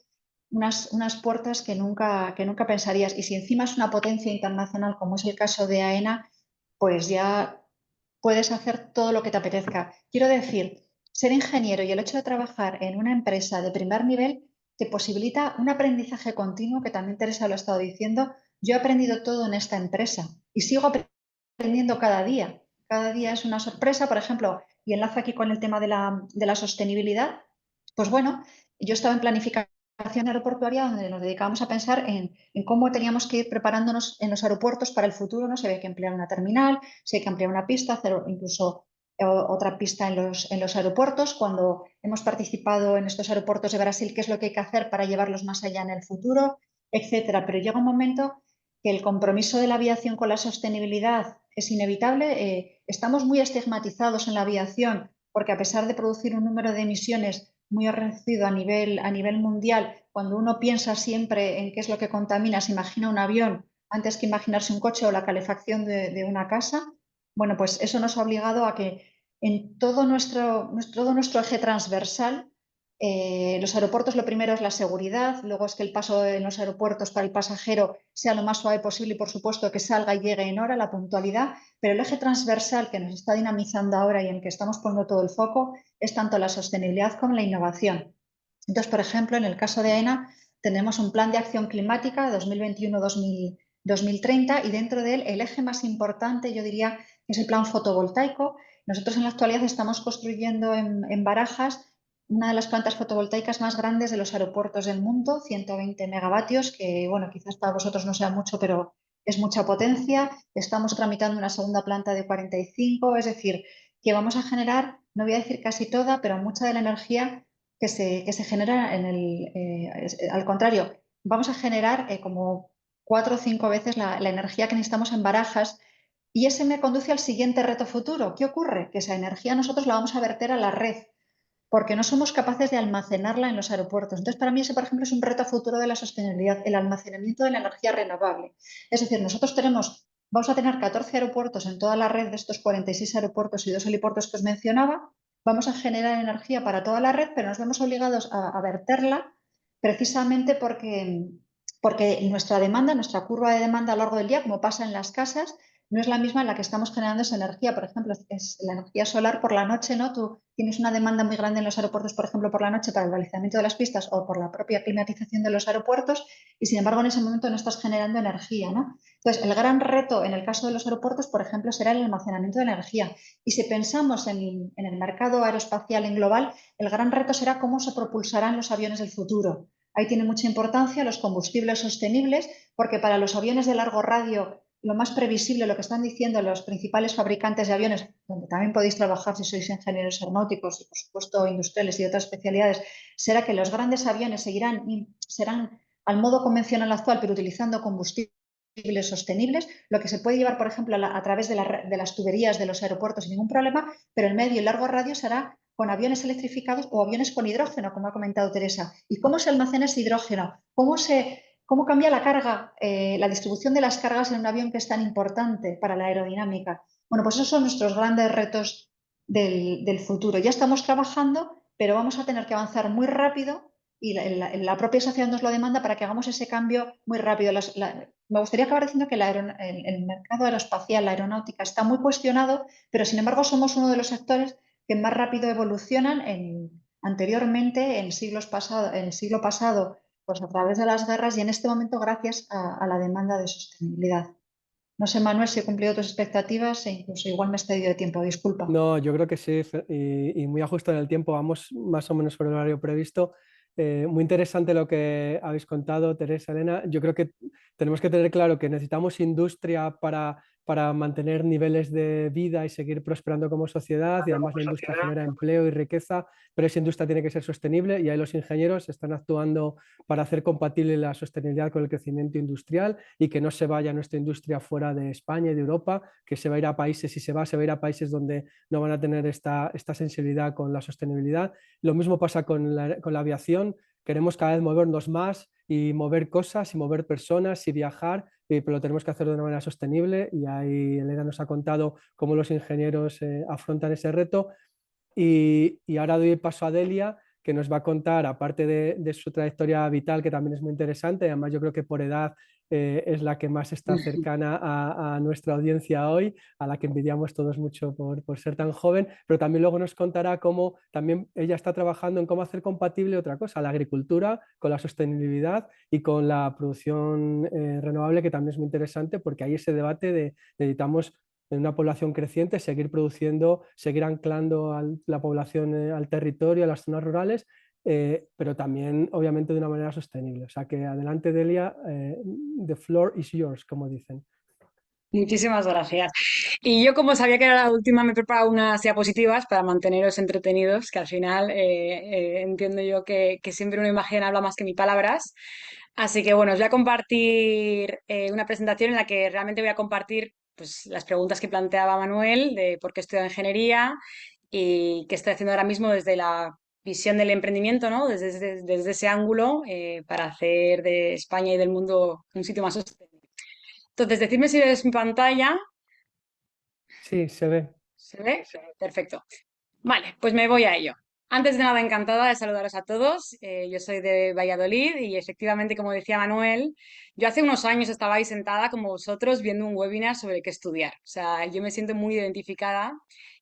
unas puertas que nunca pensarías. Y si encima es una potencia internacional, como es el caso de AENA, pues ya puedes hacer todo lo que te apetezca. Quiero decir, ser ingeniero y el hecho de trabajar en una empresa de primer nivel te posibilita un aprendizaje continuo, que también Teresa lo ha estado diciendo. Yo he aprendido todo en esta empresa y sigo aprendiendo cada día. Cada día es una sorpresa, por ejemplo, y enlazo aquí con el tema de la sostenibilidad. Pues bueno, yo estaba en planificación aeroportuaria donde nos dedicábamos a pensar en cómo teníamos que ir preparándonos en los aeropuertos para el futuro, ¿no? Si había que ampliar una terminal, si hay que ampliar una pista, hacer incluso otra pista en los aeropuertos. Cuando hemos participado en estos aeropuertos de Brasil, qué es lo que hay que hacer para llevarlos más allá en el futuro, etcétera. Pero llega un momento que el compromiso de la aviación con la sostenibilidad es inevitable. Estamos muy estigmatizados en la aviación porque, a pesar de producir un número de emisiones muy reducido a nivel mundial, cuando uno piensa siempre en qué es lo que contamina, se imagina un avión antes que imaginarse un coche o la calefacción de una casa. Bueno, pues eso nos ha obligado a que en todo nuestro eje transversal, los aeropuertos, lo primero es la seguridad, luego es que el paso en los aeropuertos para el pasajero sea lo más suave posible y, por supuesto, que salga y llegue en hora, la puntualidad, pero el eje transversal que nos está dinamizando ahora y en que estamos poniendo todo el foco es tanto la sostenibilidad como la innovación. Entonces, por ejemplo, en el caso de AENA tenemos un plan de acción climática 2021-2030 y dentro de él el eje más importante, yo diría, es el plan fotovoltaico. Nosotros en la actualidad estamos construyendo en Barajas una de las plantas fotovoltaicas más grandes de los aeropuertos del mundo, 120 megavatios, que bueno, quizás para vosotros no sea mucho, pero es mucha potencia. Estamos tramitando una segunda planta de 45, es decir, que vamos a generar, no voy a decir casi toda, pero mucha de la energía que se genera al contrario, vamos a generar como 4 o 5 veces la energía que necesitamos en Barajas. Y ese me conduce al siguiente reto futuro. ¿Qué ocurre? Que esa energía nosotros la vamos a verter a la red, porque no somos capaces de almacenarla en los aeropuertos. Entonces, para mí ese, por ejemplo, es un reto futuro de la sostenibilidad, el almacenamiento de la energía renovable. Es decir, nosotros vamos a tener 14 aeropuertos en toda la red de estos 46 aeropuertos y 2 helipuertos que os mencionaba. Vamos a generar energía para toda la red, pero nos vemos obligados a verterla precisamente porque nuestra demanda, nuestra curva de demanda a lo largo del día, como pasa en las casas, no es la misma en la que estamos generando esa energía. Por ejemplo, es la energía solar por la noche, ¿no? Tú tienes una demanda muy grande en los aeropuertos, por ejemplo, por la noche para el balizamiento de las pistas o por la propia climatización de los aeropuertos y, sin embargo, en ese momento no estás generando energía, ¿no? Entonces, el gran reto en el caso de los aeropuertos, por ejemplo, será el almacenamiento de energía. Y si pensamos en el mercado aeroespacial en global, el gran reto será cómo se propulsarán los aviones del futuro. Ahí tiene mucha importancia los combustibles sostenibles, porque para los aviones de largo radio, lo más previsible, lo que están diciendo los principales fabricantes de aviones, donde también podéis trabajar si sois ingenieros aeronáuticos y, por supuesto, industriales y otras especialidades, será que los grandes aviones serán al modo convencional actual, pero utilizando combustibles sostenibles, lo que se puede llevar, por ejemplo, a través de las tuberías de los aeropuertos sin ningún problema, pero el medio y largo radio será con aviones electrificados o aviones con hidrógeno, como ha comentado Teresa. ¿Y cómo se almacena ese hidrógeno? ¿Cómo cambia la carga, la distribución de las cargas en un avión que es tan importante para la aerodinámica? Bueno, pues esos son nuestros grandes retos del futuro. Ya estamos trabajando, pero vamos a tener que avanzar muy rápido y la propia sociedad nos lo demanda para que hagamos ese cambio muy rápido. Me gustaría acabar diciendo que el mercado aeroespacial, la aeronáutica, está muy cuestionado, pero sin embargo somos uno de los sectores que más rápido evolucionan. Anteriormente, en el siglo pasado, pues a través de las guerras, y en este momento gracias a la demanda de sostenibilidad. No sé, Manuel, si he cumplido tus expectativas e incluso igual me he excedido de tiempo, disculpa. No, yo creo que sí, y muy justo en el tiempo, vamos más o menos por el horario previsto. Muy interesante lo que habéis contado, Teresa, Elena. Yo creo que tenemos que tener claro que necesitamos industria para mantener niveles de vida y seguir prosperando como sociedad, y además la industria genera empleo y riqueza, pero esa industria tiene que ser sostenible y ahí los ingenieros están actuando para hacer compatible la sostenibilidad con el crecimiento industrial y que no se vaya nuestra industria fuera de España y de Europa, que se va a ir a países, si se va a ir a países donde no van a tener esta sensibilidad con la sostenibilidad. Lo mismo pasa con la aviación. Queremos cada vez movernos más y mover cosas y mover personas y viajar, pero lo tenemos que hacer de una manera sostenible, y ahí Elena nos ha contado cómo los ingenieros afrontan ese reto. Y ahora doy el paso a Delia, que nos va a contar, aparte de su trayectoria vital, que también es muy interesante, además yo creo que por edad es la que más está cercana a nuestra audiencia hoy, a la que envidiamos todos mucho por ser tan joven, pero también luego nos contará cómo también ella está trabajando en cómo hacer compatible otra cosa, la agricultura con la sostenibilidad y con la producción renovable, que también es muy interesante, porque hay ese debate de necesitamos en una población creciente, seguir produciendo, seguir anclando la población al territorio, a las zonas rurales, pero también obviamente de una manera sostenible. O sea que adelante, Delia, the floor is yours, como dicen. Muchísimas gracias. Y yo, como sabía que era la última, me he preparado unas diapositivas para manteneros entretenidos, que al final entiendo yo que siempre una imagen habla más que mil palabras. Así que bueno, os voy a compartir una presentación en la que realmente voy a compartir pues, las preguntas que planteaba Manuel de por qué he estudiado ingeniería y qué estoy haciendo ahora mismo desde la visión del emprendimiento, ¿no? Desde ese ángulo para hacer de España y del mundo un sitio más sostenible. Entonces, decidme si ves mi pantalla. Sí, se ve. ¿Se ve? Perfecto. Vale, pues me voy a ello. Antes de nada, encantada de saludaros a todos. Yo soy de Valladolid y efectivamente, como decía Manuel, yo hace unos años estaba ahí sentada como vosotros viendo un webinar sobre qué estudiar. O sea, yo me siento muy identificada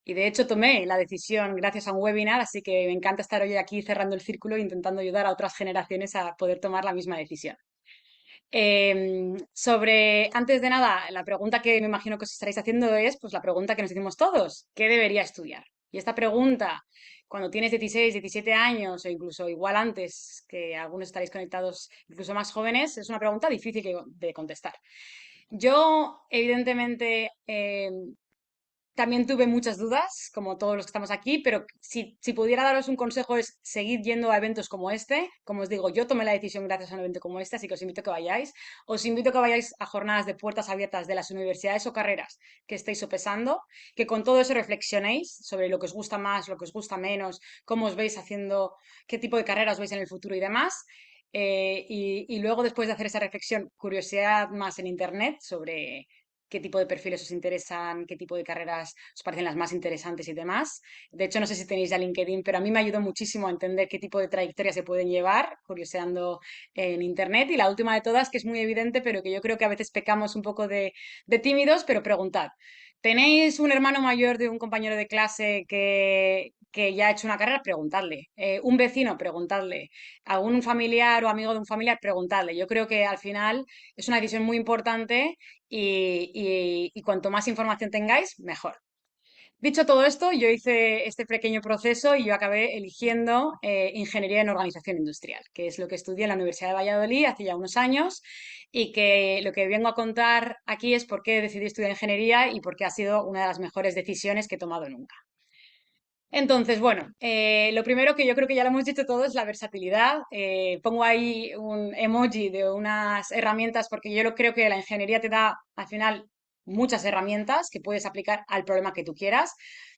y de hecho tomé la decisión gracias a un webinar, así que me encanta estar hoy aquí cerrando el círculo e intentando ayudar a otras generaciones a poder tomar la misma decisión. Antes de nada, la pregunta que me imagino que os estaréis haciendo es, pues la pregunta que nos hacemos todos, ¿qué debería estudiar? Y esta pregunta, cuando tienes 16, 17 años o incluso igual antes, que algunos estaréis conectados incluso más jóvenes, es una pregunta difícil de contestar. Yo, evidentemente, también tuve muchas dudas, como todos los que estamos aquí, pero si pudiera daros un consejo es seguir yendo a eventos como este. Como os digo, yo tomé la decisión gracias a un evento como este, así que os invito a que vayáis. Os invito a que vayáis a jornadas de puertas abiertas de las universidades o carreras que estéis sopesando, que con todo eso reflexionéis sobre lo que os gusta más, lo que os gusta menos, cómo os veis haciendo, qué tipo de carreras veis en el futuro y demás. Y luego, después de hacer esa reflexión, curiosidad más en Internet sobre qué tipo de perfiles os interesan, qué tipo de carreras os parecen las más interesantes y demás. De hecho, no sé si tenéis ya LinkedIn, pero a mí me ayudó muchísimo a entender qué tipo de trayectorias se pueden llevar, curioseando en Internet. Y la última de todas, que es muy evidente, pero que yo creo que a veces pecamos un poco de tímidos, pero preguntad. ¿Tenéis un hermano mayor de un compañero de clase que ya ha hecho una carrera? Preguntadle. Un vecino, preguntadle. Algún familiar o amigo de un familiar, preguntadle. Yo creo que al final es una decisión muy importante y cuanto más información tengáis, mejor. Dicho todo esto, yo hice este pequeño proceso y yo acabé eligiendo Ingeniería en Organización Industrial, que es lo que estudié en la Universidad de Valladolid hace ya unos años y que lo que vengo a contar aquí es por qué decidí estudiar Ingeniería y por qué ha sido una de las mejores decisiones que he tomado nunca. Entonces, bueno, lo primero que yo creo que ya lo hemos dicho todo es la versatilidad. Pongo ahí un emoji de unas herramientas porque yo creo que la ingeniería te da al final muchas herramientas que puedes aplicar al problema que tú quieras.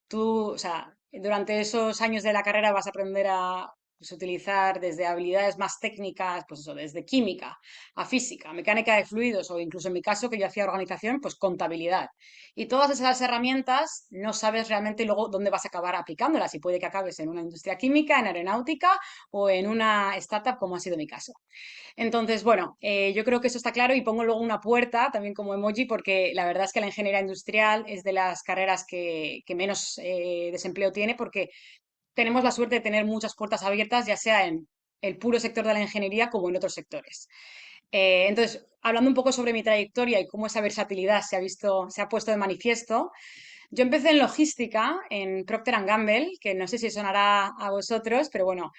Tú, o sea, durante esos años de la carrera vas a aprender a pues, utilizar desde habilidades más técnicas, pues eso, desde química a física, mecánica de fluidos o incluso en mi caso que yo hacía organización, pues contabilidad. Y todas esas herramientas no sabes realmente luego dónde vas a acabar aplicándolas y puede que acabes en una industria química, en aeronáutica o en una startup como ha sido mi caso. Entonces, bueno, yo creo que eso está claro y pongo luego una puerta también como emoji porque la verdad es que la ingeniería industrial es de las carreras que menos desempleo tiene porque tenemos la suerte de tener muchas puertas abiertas, ya sea en el puro sector de la ingeniería como en otros sectores. Entonces, hablando un poco sobre mi trayectoria y cómo esa versatilidad se ha puesto de manifiesto, Yo empecé en logística en Procter & Gamble, que no sé si sonará a vosotros, pero bueno,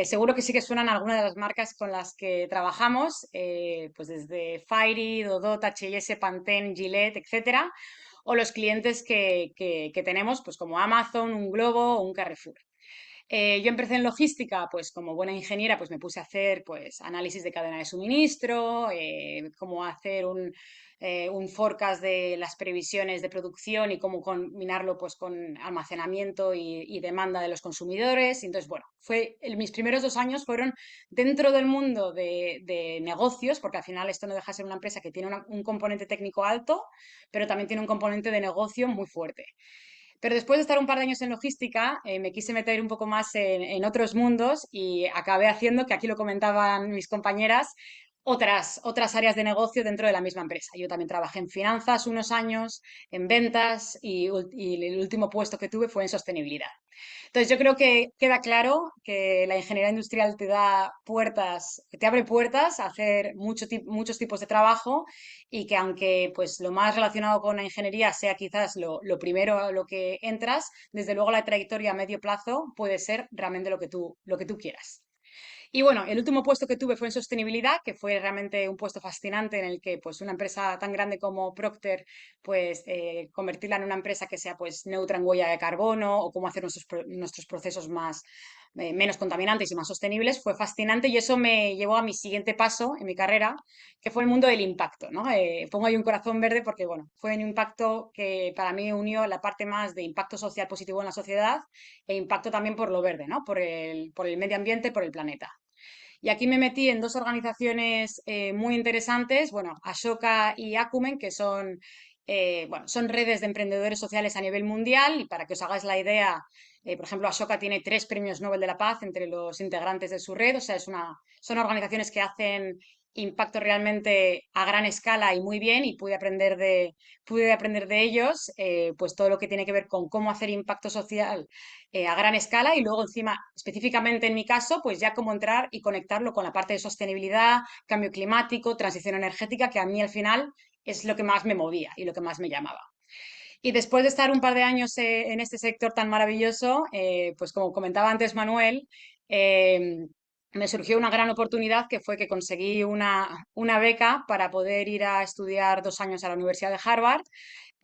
seguro que sí que suenan algunas de las marcas con las que trabajamos, pues desde Fairy, Dodot, H&S, Pantene, Gillette, etcétera, o los clientes que tenemos, pues como Amazon, un Globo o un Carrefour. Yo empecé en logística, pues como buena ingeniera, pues me puse a hacer pues análisis de cadena de suministro, cómo hacer un forecast de las previsiones de producción y cómo combinarlo pues con almacenamiento y demanda de los consumidores. Y entonces, bueno, mis primeros 2 años fueron dentro del mundo de negocios, porque al final esto no deja de ser una empresa que tiene un componente técnico alto, pero también tiene un componente de negocio muy fuerte. Pero después de estar un par de años en logística, me quise meter un poco más en otros mundos y acabé haciendo, que aquí lo comentaban mis compañeras, otras áreas de negocio dentro de la misma empresa. Yo también trabajé en finanzas unos años, en ventas y el último puesto que tuve fue en sostenibilidad. Entonces, yo creo que queda claro que la ingeniería industrial te da puertas, te abre puertas a hacer muchos tipos de trabajo y que aunque pues lo más relacionado con la ingeniería sea quizás lo primero a lo que entras, desde luego la trayectoria a medio plazo puede ser realmente lo que tú quieras. Y bueno, el último puesto que tuve fue en sostenibilidad, que fue realmente un puesto fascinante en el que pues una empresa tan grande como Procter, pues convertirla en una empresa que sea pues neutra en huella de carbono o cómo hacer nuestros procesos menos contaminantes y más sostenibles, fue fascinante y eso me llevó a mi siguiente paso en mi carrera, que fue el mundo del impacto, ¿no? Pongo ahí un corazón verde porque, bueno, fue un impacto que para mí unió la parte más de impacto social positivo en la sociedad e impacto también por lo verde, ¿no? Por el medio ambiente, por el planeta. Y aquí me metí en dos organizaciones muy interesantes, bueno, Ashoka y Acumen, que son redes de emprendedores sociales a nivel mundial. Y para que os hagáis la idea, por ejemplo, Ashoka tiene 3 premios Nobel de la Paz entre los integrantes de su red. O sea, son organizaciones que hacen impacto realmente a gran escala y muy bien. Y pude aprender de ellos pues todo lo que tiene que ver con cómo hacer impacto social a gran escala y luego encima, específicamente en mi caso, pues ya cómo entrar y conectarlo con la parte de sostenibilidad, cambio climático, transición energética, que a mí al final es lo que más me movía y lo que más me llamaba. Y después de estar un par de años en este sector tan maravilloso, pues como comentaba antes Manuel, me surgió una gran oportunidad que fue que conseguí una beca para poder ir a estudiar 2 años a la Universidad de Harvard.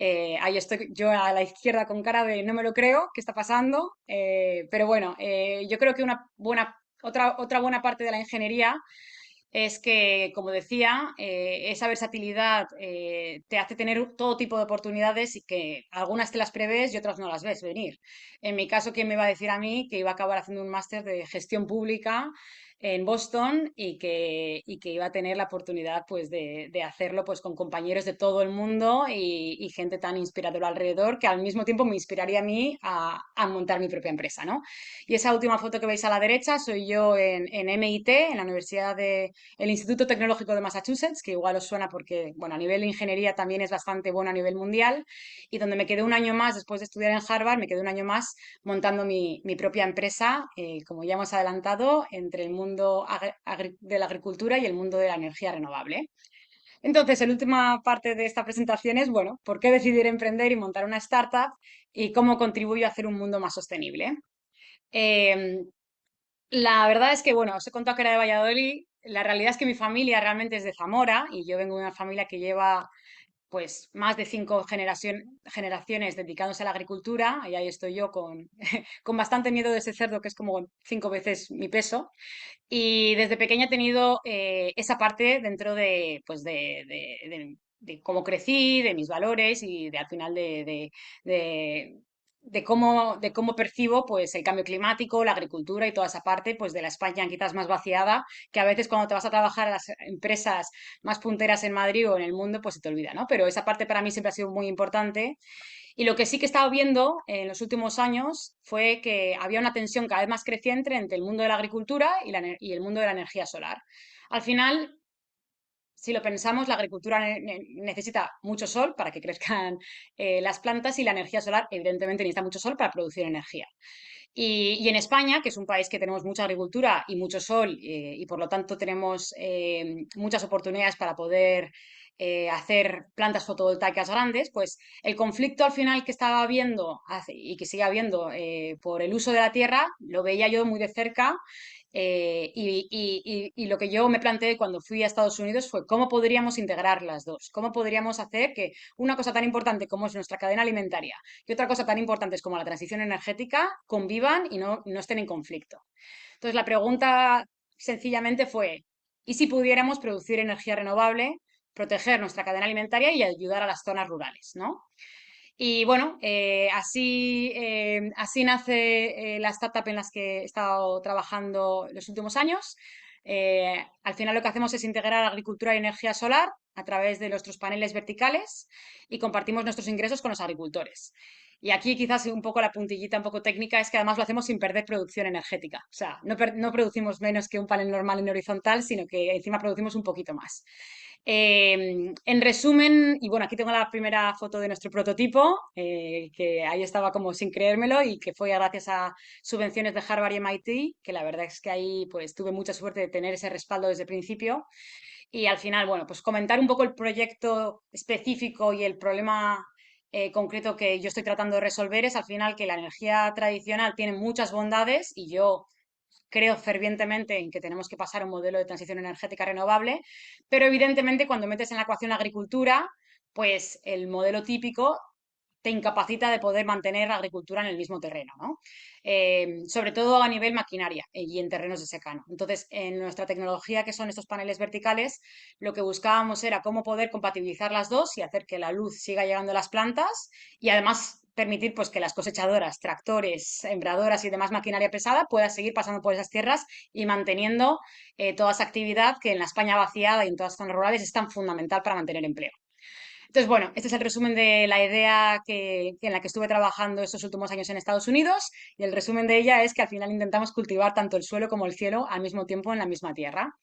Ahí estoy yo a la izquierda con cara de no me lo creo, ¿qué está pasando? Pero bueno, yo creo que otra buena parte de la ingeniería es que, como decía, esa versatilidad te hace tener todo tipo de oportunidades y que algunas te las prevés y otras no las ves venir. En mi caso, ¿quién me iba a decir a mí que iba a acabar haciendo un máster de gestión pública en Boston y que iba a tener la oportunidad pues, de hacerlo pues, con compañeros de todo el mundo y gente tan inspiradora alrededor que al mismo tiempo me inspiraría a mí a montar mi propia empresa, ¿no? Y esa última foto que veis a la derecha soy yo en MIT, en la Universidad el Instituto Tecnológico de Massachusetts, que igual os suena porque, bueno, a nivel de ingeniería también es bastante bueno a nivel mundial, y donde me quedé un año más, después de estudiar en Harvard, me quedé un año más montando mi propia empresa, como ya hemos adelantado, entre el mundo de la agricultura y el mundo de la energía renovable. Entonces, la última parte de esta presentación es, bueno, ¿por qué decidir emprender y montar una startup y cómo contribuyo a hacer un mundo más sostenible? Eh, la verdad es que, bueno, os he contado que era de Valladolid. La realidad es que mi familia realmente es de Zamora y yo vengo de una familia que lleva pues más de 5 generaciones dedicándose a la agricultura y ahí estoy yo con bastante miedo de ese cerdo que es como 5 veces mi peso. Y desde pequeña he tenido esa parte dentro pues de cómo crecí, de mis valores y al final de- de cómo percibo pues, el cambio climático, la agricultura y toda esa parte pues, de la España quizás más vaciada, que a veces cuando te vas a trabajar a las empresas más punteras en Madrid o en el mundo, pues se te olvida, ¿no? Pero esa parte para mí siempre ha sido muy importante y lo que sí que he estado viendo en los últimos años fue que había una tensión cada vez más creciente entre el mundo de la agricultura y el mundo de la energía solar. Al final, si lo pensamos, la agricultura necesita mucho sol para que crezcan las plantas y la energía solar, evidentemente, necesita mucho sol para producir energía. Y en España, que es un país que tenemos mucha agricultura y mucho sol y por lo tanto tenemos muchas oportunidades para poder hacer plantas fotovoltaicas grandes, pues el conflicto al final que estaba habiendo y que sigue habiendo por el uso de la tierra, lo veía yo muy de cerca. Y lo que yo me planteé cuando fui a Estados Unidos fue cómo podríamos integrar las dos, cómo podríamos hacer que una cosa tan importante como es nuestra cadena alimentaria y otra cosa tan importante como la transición energética convivan y no estén en conflicto. Entonces la pregunta sencillamente fue, ¿y si pudiéramos producir energía renovable, proteger nuestra cadena alimentaria y ayudar a las zonas rurales, ¿no? Y bueno, así nace la startup en las que he estado trabajando los últimos años. Al final lo que hacemos es integrar agricultura y energía solar a través de nuestros paneles verticales y compartimos nuestros ingresos con los agricultores. Y aquí quizás un poco la puntillita un poco técnica es que además lo hacemos sin perder producción energética. O sea, no producimos menos que un panel normal en horizontal, sino que encima producimos un poquito más. En resumen, y bueno, aquí tengo la primera foto de nuestro prototipo, que ahí estaba como sin creérmelo y que fue gracias a subvenciones de Harvard y MIT, que la verdad es que ahí pues tuve mucha suerte de tener ese respaldo desde el principio. Y al final, bueno, pues comentar un poco el proyecto específico y el problema concreto que yo estoy tratando de resolver es al final que la energía tradicional tiene muchas bondades y yo creo fervientemente en que tenemos que pasar a un modelo de transición energética renovable, pero evidentemente cuando metes en la ecuación la agricultura, pues el modelo típico te incapacita de poder mantener la agricultura en el mismo terreno, ¿no? Sobre todo a nivel maquinaria y en terrenos de secano. Entonces, en nuestra tecnología, que son estos paneles verticales, lo que buscábamos era cómo poder compatibilizar las dos y hacer que la luz siga llegando a las plantas y además permitir pues, que las cosechadoras, tractores, sembradoras y demás maquinaria pesada pueda seguir pasando por esas tierras y manteniendo toda esa actividad que en la España vaciada y en todas las zonas rurales es tan fundamental para mantener empleo. Entonces, bueno, este es el resumen de la idea en la que estuve trabajando estos últimos años en Estados Unidos y el resumen de ella es que al final intentamos cultivar tanto el suelo como el cielo al mismo tiempo en la misma tierra.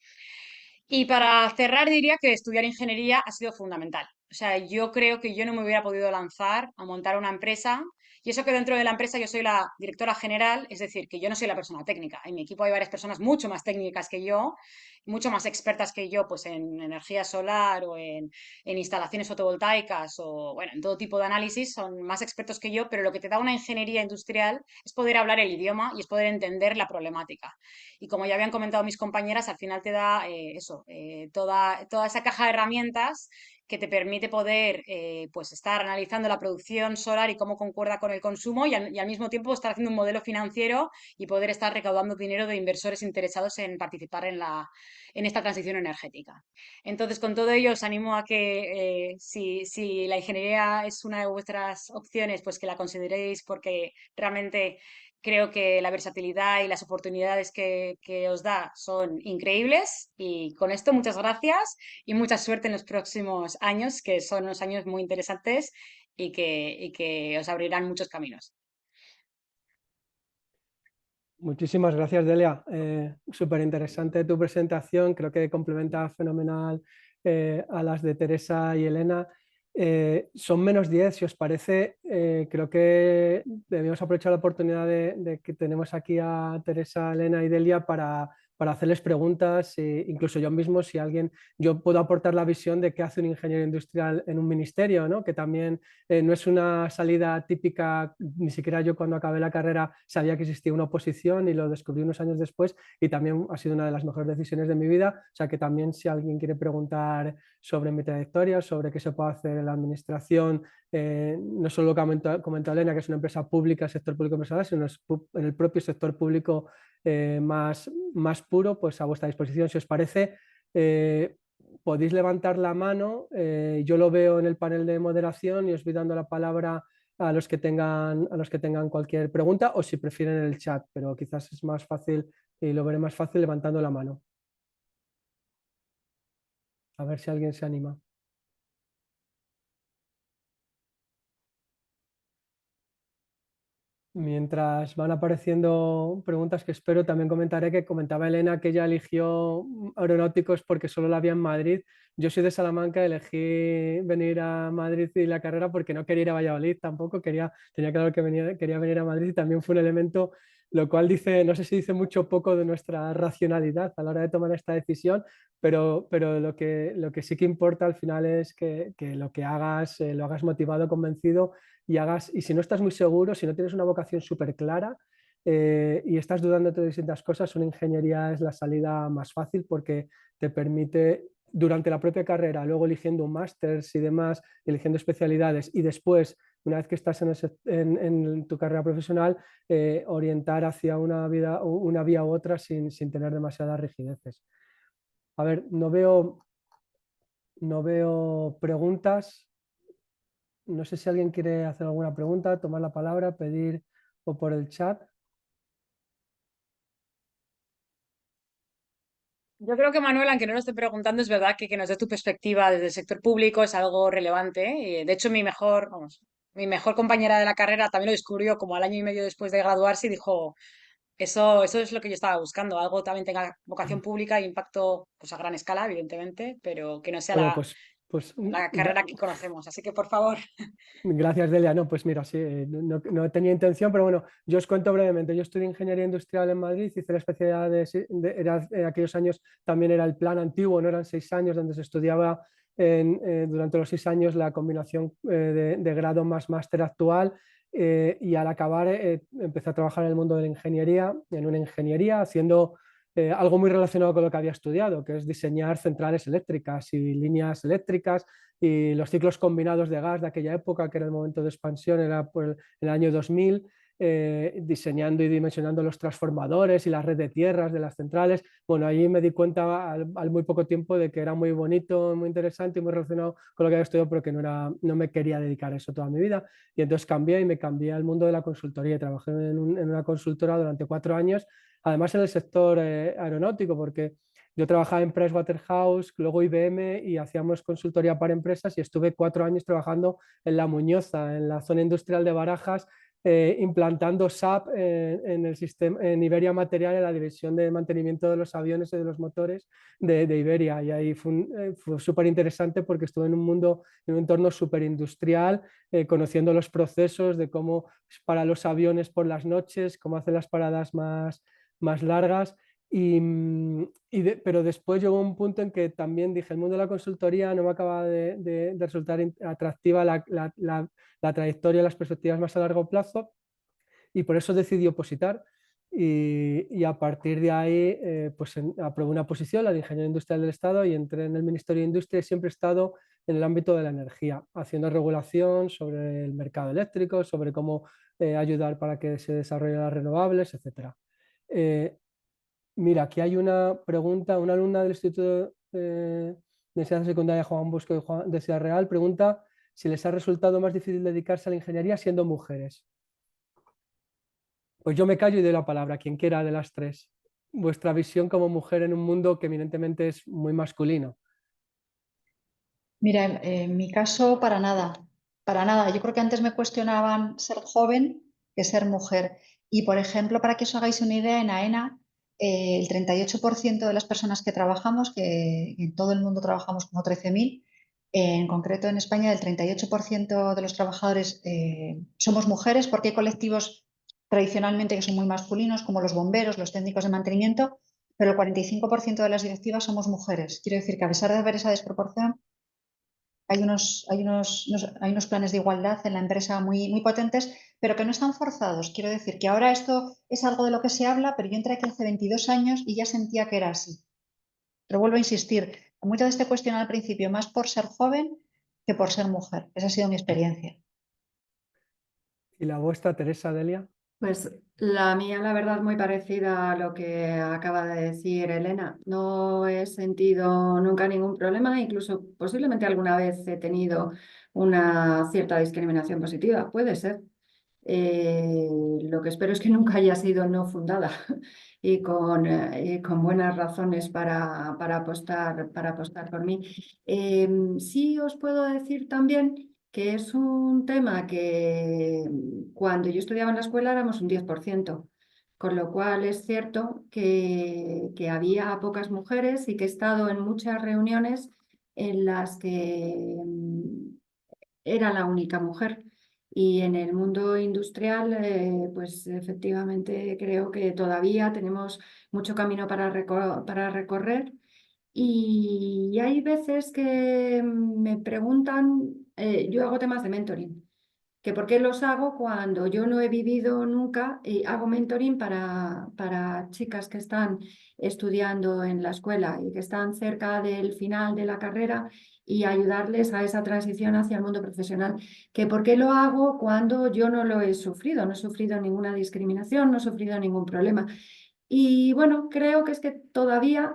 Y para cerrar diría que estudiar ingeniería ha sido fundamental. O sea, yo creo que yo no me hubiera podido lanzar a montar una empresa y eso que dentro de la empresa yo soy la directora general, es decir, que yo no soy la persona técnica. En mi equipo hay varias personas mucho más técnicas que yo, mucho más expertas que yo, pues en energía solar o en instalaciones fotovoltaicas o, bueno, en todo tipo de análisis, son más expertos que yo, pero lo que te da una ingeniería industrial es poder hablar el idioma y es poder entender la problemática. Y como ya habían comentado mis compañeras, al final te da toda esa caja de herramientas que te permite poder pues estar analizando la producción solar y cómo concuerda con el consumo y al mismo tiempo estar haciendo un modelo financiero y poder estar recaudando dinero de inversores interesados en participar en esta transición energética. Entonces, con todo ello, os animo a que si la ingeniería es una de vuestras opciones, pues que la consideréis porque realmente creo que la versatilidad y las oportunidades que os da son increíbles. Y con esto, muchas gracias y mucha suerte en los próximos años, que son unos años muy interesantes y que os abrirán muchos caminos. Muchísimas gracias, Delia. Súper interesante tu presentación. Creo que complementa fenomenal a las de Teresa y Elena. Son -10, si os parece. Creo que debemos aprovechar la oportunidad de que tenemos aquí a Teresa, Elena y Delia para hacerles preguntas. Incluso yo mismo, si alguien, yo puedo aportar la visión de qué hace un ingeniero industrial en un ministerio, ¿no? Que también no es una salida típica. Ni siquiera yo cuando acabé la carrera sabía que existía una oposición y lo descubrí unos años después y también ha sido una de las mejores decisiones de mi vida. O sea que también si alguien quiere preguntar sobre mi trayectoria, sobre qué se puede hacer en la administración, no solo lo que ha comentado Elena, que es una empresa pública, sector público empresarial, sino en el propio sector público más puro, pues a vuestra disposición. Si os parece, podéis levantar la mano, yo lo veo en el panel de moderación y os voy dando la palabra a los que tengan cualquier pregunta o si prefieren el chat, pero quizás es más fácil y lo veré más fácil levantando la mano. A ver si alguien se anima. Mientras van apareciendo preguntas que espero, también comentaré que comentaba Elena que ella eligió aeronáuticos porque solo la había en Madrid. Yo soy de Salamanca, elegí venir a Madrid y la carrera porque no quería ir a Valladolid tampoco, tenía claro que quería venir a Madrid y también fue un elemento lo cual dice, no sé si dice mucho o poco de nuestra racionalidad a la hora de tomar esta decisión, pero lo que sí que importa al final es que lo que hagas, lo hagas motivado, convencido y si no estás muy seguro, si no tienes una vocación súper clara y estás dudando de distintas cosas, una ingeniería es la salida más fácil porque te permite durante la propia carrera, luego eligiendo un máster y demás, eligiendo especialidades y después, una vez que estás en tu carrera profesional, orientar hacia una vía u otra sin tener demasiadas rigideces. A ver, no veo preguntas. No sé si alguien quiere hacer alguna pregunta, tomar la palabra, pedir o por el chat. Yo creo que Manuel, aunque no lo esté preguntando, es verdad que nos des tu perspectiva desde el sector público es algo relevante, ¿eh? Y, de hecho, mi mejor compañera de la carrera también lo descubrió como al año y medio después de graduarse y dijo, eso es lo que yo estaba buscando, algo también tenga vocación pública e impacto pues, a gran escala, evidentemente, pero que no sea Bueno, la, pues la carrera que conocemos. Así que, por favor. gracias, Delia. No, pues mira, sí, no tenía intención, pero bueno, yo os cuento brevemente. Yo estudié Ingeniería Industrial en Madrid, hice la especialidad en aquellos años también era el plan antiguo, no eran 6 años, donde se estudiaba durante los 6 años la combinación de grado más máster actual. Y al acabar empecé a trabajar en el mundo de la ingeniería, en una ingeniería, haciendo algo muy relacionado con lo que había estudiado, que es diseñar centrales eléctricas y líneas eléctricas y los ciclos combinados de gas de aquella época, que era el momento de expansión, era por el año 2000, diseñando y dimensionando los transformadores y la red de tierras de las centrales. Bueno, ahí me di cuenta al muy poco tiempo de que era muy bonito, muy interesante y muy relacionado con lo que había estudiado, pero que no me quería dedicar a eso toda mi vida. Y entonces cambié y me cambié al mundo de la consultoría. Trabajé en una consultora durante 4 años, además en el sector aeronáutico, porque yo trabajaba en Pricewaterhouse, luego IBM y hacíamos consultoría para empresas y estuve 4 años trabajando en La Muñoza, en la zona industrial de Barajas, implantando SAP en el sistema, en Iberia Material, en la división de mantenimiento de los aviones y de los motores de Iberia. Y ahí fue súper interesante porque estuve en un mundo, en un entorno súper industrial, conociendo los procesos de cómo para los aviones por las noches, cómo hacen las paradas más largas. Pero después llegó un punto en que también dije, el mundo de la consultoría no me acaba de resultar atractiva la trayectoria, las perspectivas más a largo plazo y por eso decidí opositar y a partir de ahí pues aprobé una posición, la de Ingeniero Industrial del Estado y entré en el Ministerio de Industria y siempre he estado en el ámbito de la energía, haciendo regulación sobre el mercado eléctrico, sobre cómo ayudar para que se desarrollen las renovables, etc. Mira, aquí hay una pregunta, una alumna del Instituto de Enseñanza Secundaria Juan Bosco de Ciudad Real pregunta si les ha resultado más difícil dedicarse a la ingeniería siendo mujeres. Pues yo me callo y doy la palabra a quien quiera de las tres. Vuestra visión como mujer en un mundo que evidentemente es muy masculino. Mira, en mi caso, para nada, para nada. Yo creo que antes me cuestionaban ser joven que ser mujer. Y, por ejemplo, para que os hagáis una idea, en AENA, el 38% de las personas que trabajamos, que en todo el mundo trabajamos como 13.000, en concreto en España, el 38% de los trabajadores somos mujeres, porque hay colectivos tradicionalmente que son muy masculinos, como los bomberos, los técnicos de mantenimiento, pero el 45% de las directivas somos mujeres. Quiero decir que a pesar de haber esa desproporción, hay unos planes de igualdad en la empresa muy, muy potentes, pero que no están forzados. Quiero decir que ahora esto es algo de lo que se habla, pero yo entré aquí hace 22 años y ya sentía que era así. Pero vuelvo a insistir, muchas veces te cuestionan al principio más por ser joven que por ser mujer. Esa ha sido mi experiencia. ¿Y la vuestra, Teresa, Delia? Pues la mía, la verdad, muy parecida a lo que acaba de decir Elena. No he sentido nunca ningún problema, incluso posiblemente alguna vez he tenido una cierta discriminación positiva, puede ser. Lo que espero es que nunca haya sido no fundada y con buenas razones para apostar por mí. Sí os puedo decir también que es un tema que cuando yo estudiaba en la escuela éramos un 10%, con lo cual es cierto que había pocas mujeres y que he estado en muchas reuniones en las que era la única mujer. Y en el mundo industrial, pues efectivamente creo que todavía tenemos mucho camino para recorrer. Y hay veces que me preguntan, yo hago temas de mentoring, que por qué los hago cuando yo no he vivido nunca y hago mentoring para chicas que están estudiando en la escuela y que están cerca del final de la carrera y ayudarles a esa transición hacia el mundo profesional. Que por qué lo hago cuando yo no lo he sufrido, no he sufrido ninguna discriminación, no he sufrido ningún problema. Y bueno, creo que es que todavía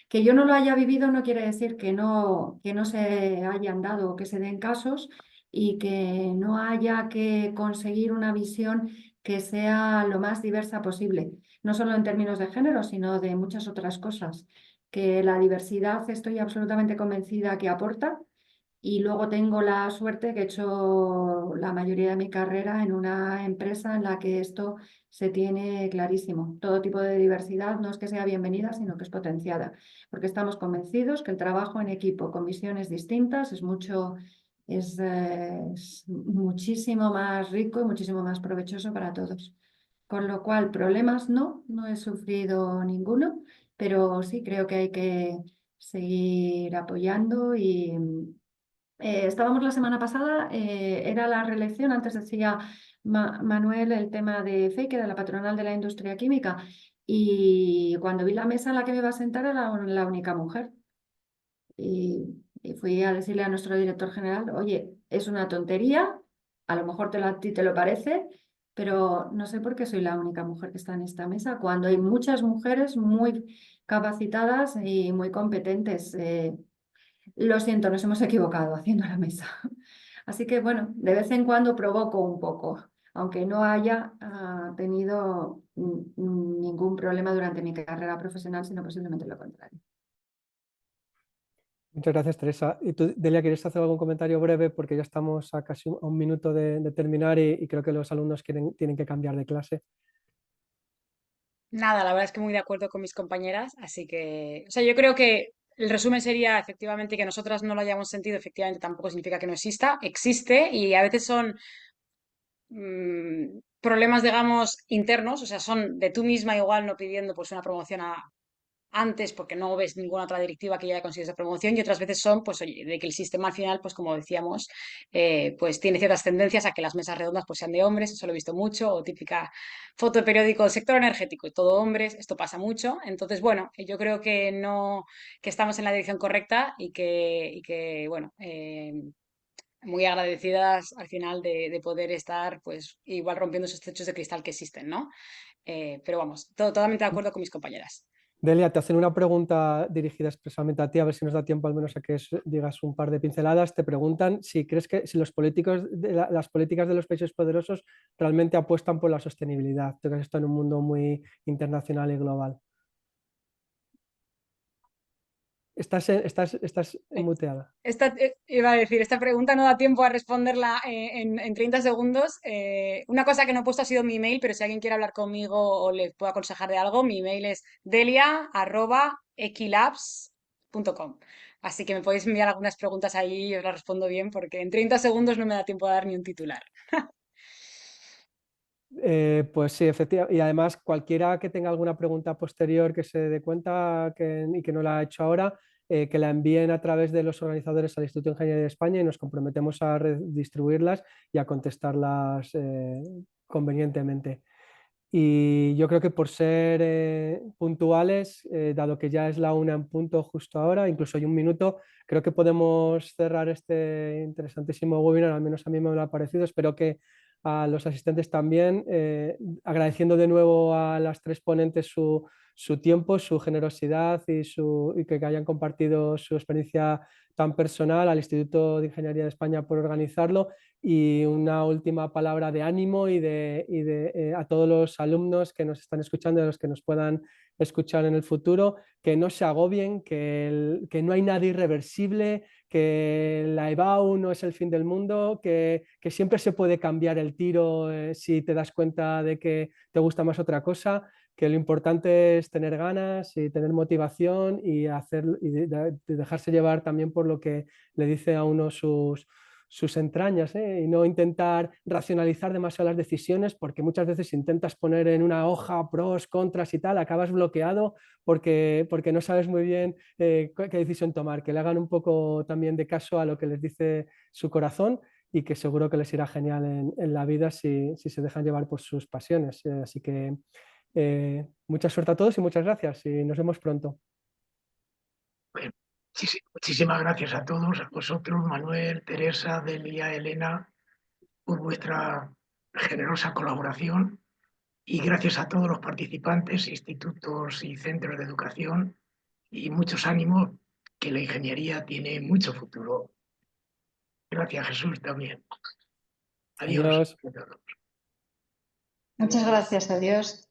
que yo no lo haya vivido no quiere decir que no se hayan dado o que se den casos y que no haya que conseguir una visión que sea lo más diversa posible, no solo en términos de género, sino de muchas otras cosas. Que la diversidad estoy absolutamente convencida que aporta y luego tengo la suerte que he hecho la mayoría de mi carrera en una empresa en la que esto se tiene clarísimo. Todo tipo de diversidad no es que sea bienvenida, sino que es potenciada, porque estamos convencidos que el trabajo en equipo con visiones distintas es muchísimo más rico y muchísimo más provechoso para todos. Con lo cual, problemas no he sufrido ninguno, pero sí creo que hay que seguir apoyando y estábamos la semana pasada, era la reelección, antes decía Manuel el tema de FEIC, de la patronal de la industria química, y cuando vi la mesa en la que me iba a sentar era la única mujer. Y fui a decirle a nuestro director general, oye, es una tontería, a lo mejor a ti te lo parece, pero no sé por qué soy la única mujer que está en esta mesa, cuando hay muchas mujeres muy capacitadas y muy competentes. Lo siento, nos hemos equivocado haciendo la mesa. Así que bueno, de vez en cuando provoco un poco, aunque no haya tenido ningún problema durante mi carrera profesional, sino posiblemente lo contrario. Muchas gracias, Teresa. Y tú, Delia, ¿quieres hacer algún comentario breve? Porque ya estamos a casi a un minuto de terminar y creo que los alumnos tienen que cambiar de clase. Nada, la verdad es que muy de acuerdo con mis compañeras, así que, o sea, yo creo que el resumen sería efectivamente que nosotras no lo hayamos sentido, efectivamente tampoco significa que no exista, existe y a veces son problemas, digamos, internos, o sea, son de tú misma igual no pidiendo pues una promoción antes porque no ves ninguna otra directiva que ya haya conseguido esa promoción y otras veces son, pues, oye, de que el sistema al final, pues, como decíamos, pues tiene ciertas tendencias a que las mesas redondas pues sean de hombres, eso lo he visto mucho, o típica foto de periódico del sector energético, todo hombres, esto pasa mucho, entonces, bueno, yo creo que no, que estamos en la dirección correcta y que bueno, muy agradecidas al final de poder estar, pues, igual rompiendo esos techos de cristal que existen, ¿no? Pero vamos, totalmente de acuerdo con mis compañeras. Delia, te hacen una pregunta dirigida expresamente a ti, a ver si nos da tiempo al menos a que digas un par de pinceladas. Te preguntan si crees que si los políticos las políticas de los países poderosos realmente apuestan por la sostenibilidad. Tú que has estado en un mundo muy internacional y global. Estás muteada. Iba a decir, esta pregunta no da tiempo a responderla en 30 segundos. Una cosa que no he puesto ha sido mi email, pero si alguien quiere hablar conmigo o le puedo aconsejar de algo, mi email es delia@equilabs.com. Así que me podéis enviar algunas preguntas ahí y os las respondo bien, porque en 30 segundos no me da tiempo a dar ni un titular. Pues sí, efectivamente. Y además, cualquiera que tenga alguna pregunta posterior que se dé cuenta y que no la ha hecho ahora, que la envíen a través de los organizadores al Instituto de Ingeniería de España y nos comprometemos a redistribuirlas y a contestarlas convenientemente. Y yo creo que por ser puntuales, dado que ya es la 1 en punto justo ahora, incluso hay un minuto, creo que podemos cerrar este interesantísimo webinar, al menos a mí me lo ha parecido. Espero que a los asistentes también, agradeciendo de nuevo a las tres ponentes su tiempo, su generosidad y que hayan compartido su experiencia tan personal, al Instituto de Ingeniería de España por organizarlo, y una última palabra de ánimo a todos los alumnos que nos están escuchando y a los que nos puedan escuchar en el futuro, que no se agobien, que no hay nada irreversible, que la EBAU no es el fin del mundo, que siempre se puede cambiar el tiro si te das cuenta de que te gusta más otra cosa, que lo importante es tener ganas y tener motivación y dejarse llevar también por lo que le dice a uno sus entrañas, y no intentar racionalizar demasiado las decisiones, porque muchas veces intentas poner en una hoja pros, contras y tal, acabas bloqueado porque no sabes muy bien qué decisión tomar, que le hagan un poco también de caso a lo que les dice su corazón y que seguro que les irá genial en la vida si se dejan llevar por sus pasiones. Así que mucha suerte a todos y muchas gracias y nos vemos pronto. Bueno, muchísimas gracias a todos, a vosotros, Manuel, Teresa, Delia, Elena, por vuestra generosa colaboración y gracias a todos los participantes, institutos y centros de educación y muchos ánimos, que la ingeniería tiene mucho futuro. Gracias, Jesús, también. Adiós. Adiós. Muchas gracias, adiós.